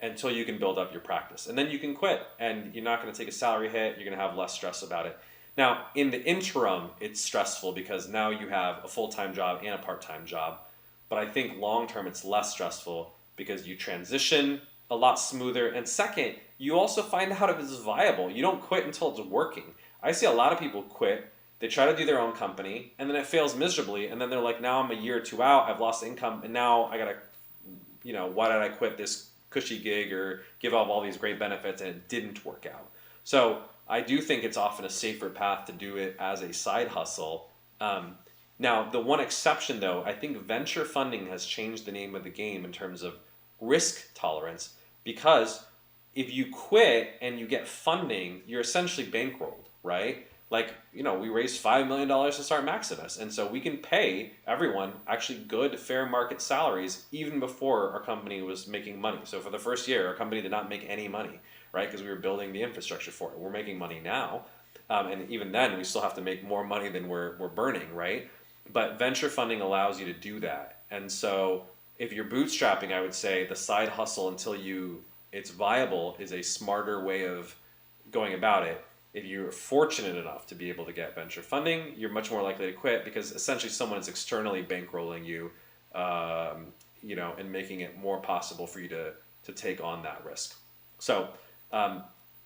Until you can build up your practice. And then you can quit and you're not going to take a salary hit. You're going to have less stress about it. Now, in the interim, it's stressful because now you have a full-time job and a part-time job. But I think long-term, it's less stressful because you transition a lot smoother. And second, you also find out if it's viable. You don't quit until it's working. I see a lot of people quit. They try to do their own company, and then it fails miserably. And then they're like, now I'm a year or 2 out. I've lost income, and now I got to, why did I quit this cushy gig or give up all these great benefits, and it didn't work out. So I do think it's often a safer path to do it as a side hustle. Now, the one exception, though, I think venture funding has changed the name of the game in terms of risk tolerance, because if you quit and you get funding, you're essentially bankrolled, right? Like, we raised $5 million to start Maximus. And so we can pay everyone actually good, fair market salaries even before our company was making money. So for the first year, our company did not make any money, right? Because we were building the infrastructure for it. We're making money now. And even then, we still have to make more money than we're burning, right? But venture funding allows you to do that. And so if you're bootstrapping, I would say the side hustle until it's viable is a smarter way of going about it. If you're fortunate enough to be able to get venture funding, you're much more likely to quit because essentially someone is externally bankrolling you, and making it more possible for you to take on that risk. So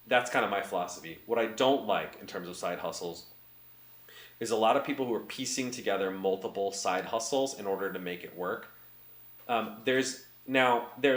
that's kind of my philosophy. What I don't like in terms of side hustles is a lot of people who are piecing together multiple side hustles in order to make it work. There's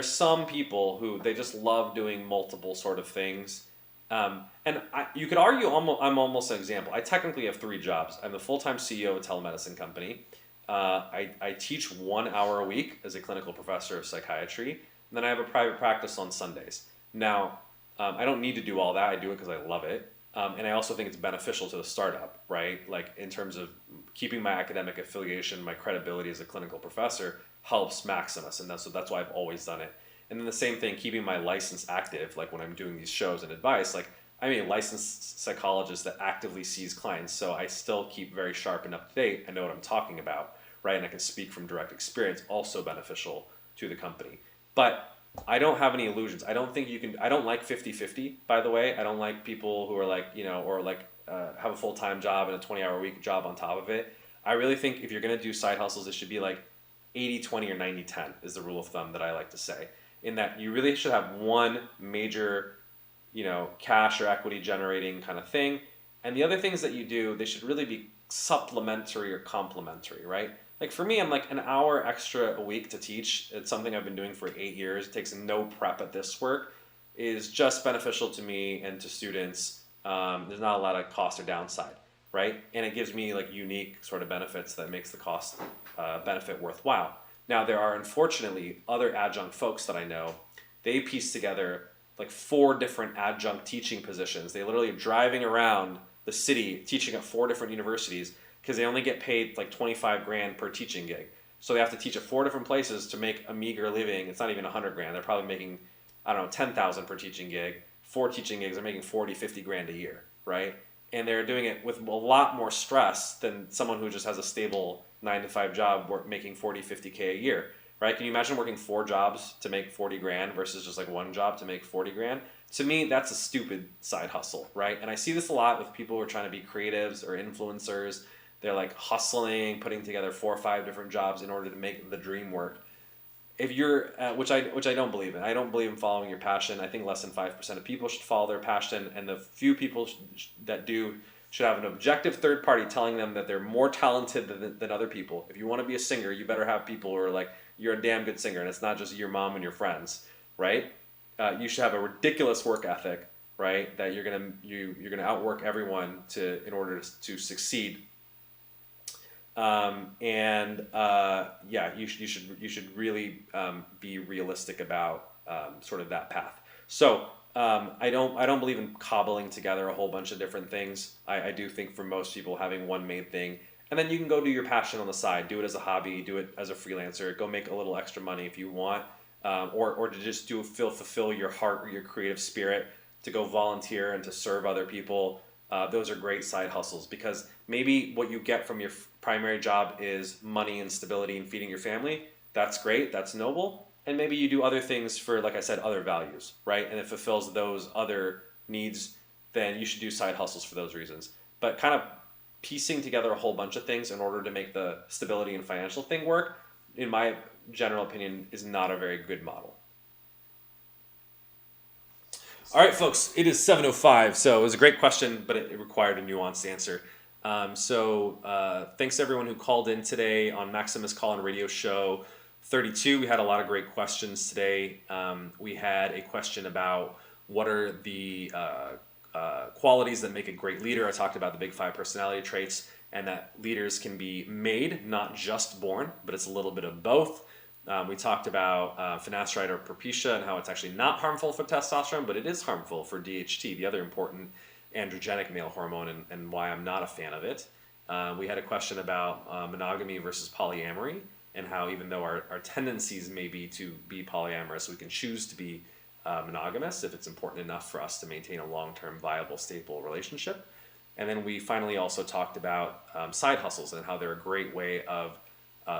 some people who they just love doing multiple sort of things. You could argue I'm almost an example. I technically have 3 jobs. I'm the full-time CEO of a telemedicine company. I teach 1 hour a week as a clinical professor of psychiatry. And then I have a private practice on Sundays. Now, I don't need to do all that. I do it because I love it. And I also think it's beneficial to the startup, right? Like in terms of keeping my academic affiliation, my credibility as a clinical professor helps Maximus, and that's why I've always done it. And then the same thing, keeping my license active, like when I'm doing these shows and advice, like I'm a licensed psychologist that actively sees clients, so I still keep very sharp and up to date. I know what I'm talking about, right? And I can speak from direct experience, also beneficial to the company. But I don't have any illusions. I don't think you can, I don't like 50-50, by the way. I don't like people who are like, or like have a full-time job and a 20-hour-a-week job on top of it. I really think if you're going to do side hustles, it should be like 80-20 or 90-10 is the rule of thumb that I like to say. In that you really should have one major, cash or equity generating kind of thing. And the other things that you do, they should really be supplementary or complementary, right? Like for me, I'm like an hour extra a week to teach. It's something I've been doing for 8 years. It takes no prep at this work. Is just beneficial to me and to students. There's not a lot of cost or downside, right? And it gives me like unique sort of benefits that makes the cost benefit worthwhile. Now there are unfortunately other adjunct folks that I know. They piece together like 4 different adjunct teaching positions. They literally are driving around the city teaching at 4 different universities because they only get paid like 25 grand per teaching gig. So they have to teach at 4 different places to make a meager living. It's not even 100 grand. They're probably making, I don't know, 10,000 per teaching gig. 4 teaching gigs are making 40, 50 grand a year, right? And they're doing it with a lot more stress than someone who just has a stable 9-to-5 job making 40, 50K a year, right? Can you imagine working 4 jobs to make 40 grand versus just like 1 job to make 40 grand? To me, that's a stupid side hustle, right? And I see this a lot with people who are trying to be creatives or influencers. They're like hustling, putting together 4 or 5 different jobs in order to make the dream work. If you're, which I don't believe in. I don't believe in following your passion. I think less than 5% of people should follow their passion, and the few people that do should have an objective third party telling them that they're more talented than other people. If you want to be a singer, you better have people who are like, you're a damn good singer, and it's not just your mom and your friends, right? You should have a ridiculous work ethic, right? That you're gonna outwork everyone in order to succeed. You should really be realistic about sort of that path. So I don't believe in cobbling together a whole bunch of different things. I do think for most people having one main thing, and then you can go do your passion on the side, do it as a hobby, do it as a freelancer, go make a little extra money if you want, or to just fulfill your heart or your creative spirit, to go volunteer and to serve other people. Those are great side hustles because maybe what you get from your primary job is money and stability and feeding your family. That's great. That's noble. And maybe you do other things for, like I said, other values, right? And it fulfills those other needs, then you should do side hustles for those reasons. But kind of piecing together a whole bunch of things in order to make the stability and financial thing work, in my general opinion, is not a very good model. All right, folks, it is 7:05, so it was a great question, but it required a nuanced answer. Thanks to everyone who called in today on Maximus Call-In Radio Show 32. We had a lot of great questions today. We had a question about what are the qualities that make a great leader. I talked about the big 5 personality traits, and that leaders can be made, not just born, but it's a little bit of both. We talked about finasteride or Propecia and how it's actually not harmful for testosterone, but it is harmful for DHT, the other important androgenic male hormone, and why I'm not a fan of it. We had a question about monogamy versus polyamory, and how even though our tendencies may be to be polyamorous, we can choose to be monogamous if it's important enough for us to maintain a long-term viable, stable relationship. And then we finally also talked about side hustles and how they're a great way of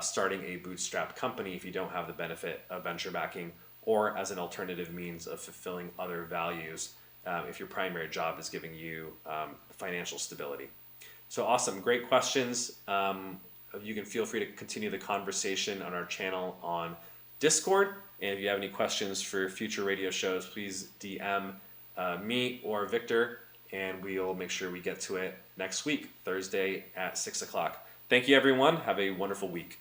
starting a bootstrap company if you don't have the benefit of venture backing, or as an alternative means of fulfilling other values if your primary job is giving you financial stability. So awesome, great questions. You can feel free to continue the conversation on our channel on Discord. And if you have any questions for future radio shows, please DM me or Victor, and we'll make sure we get to it next week, Thursday at 6 o'clock. Thank you, everyone. Have a wonderful week.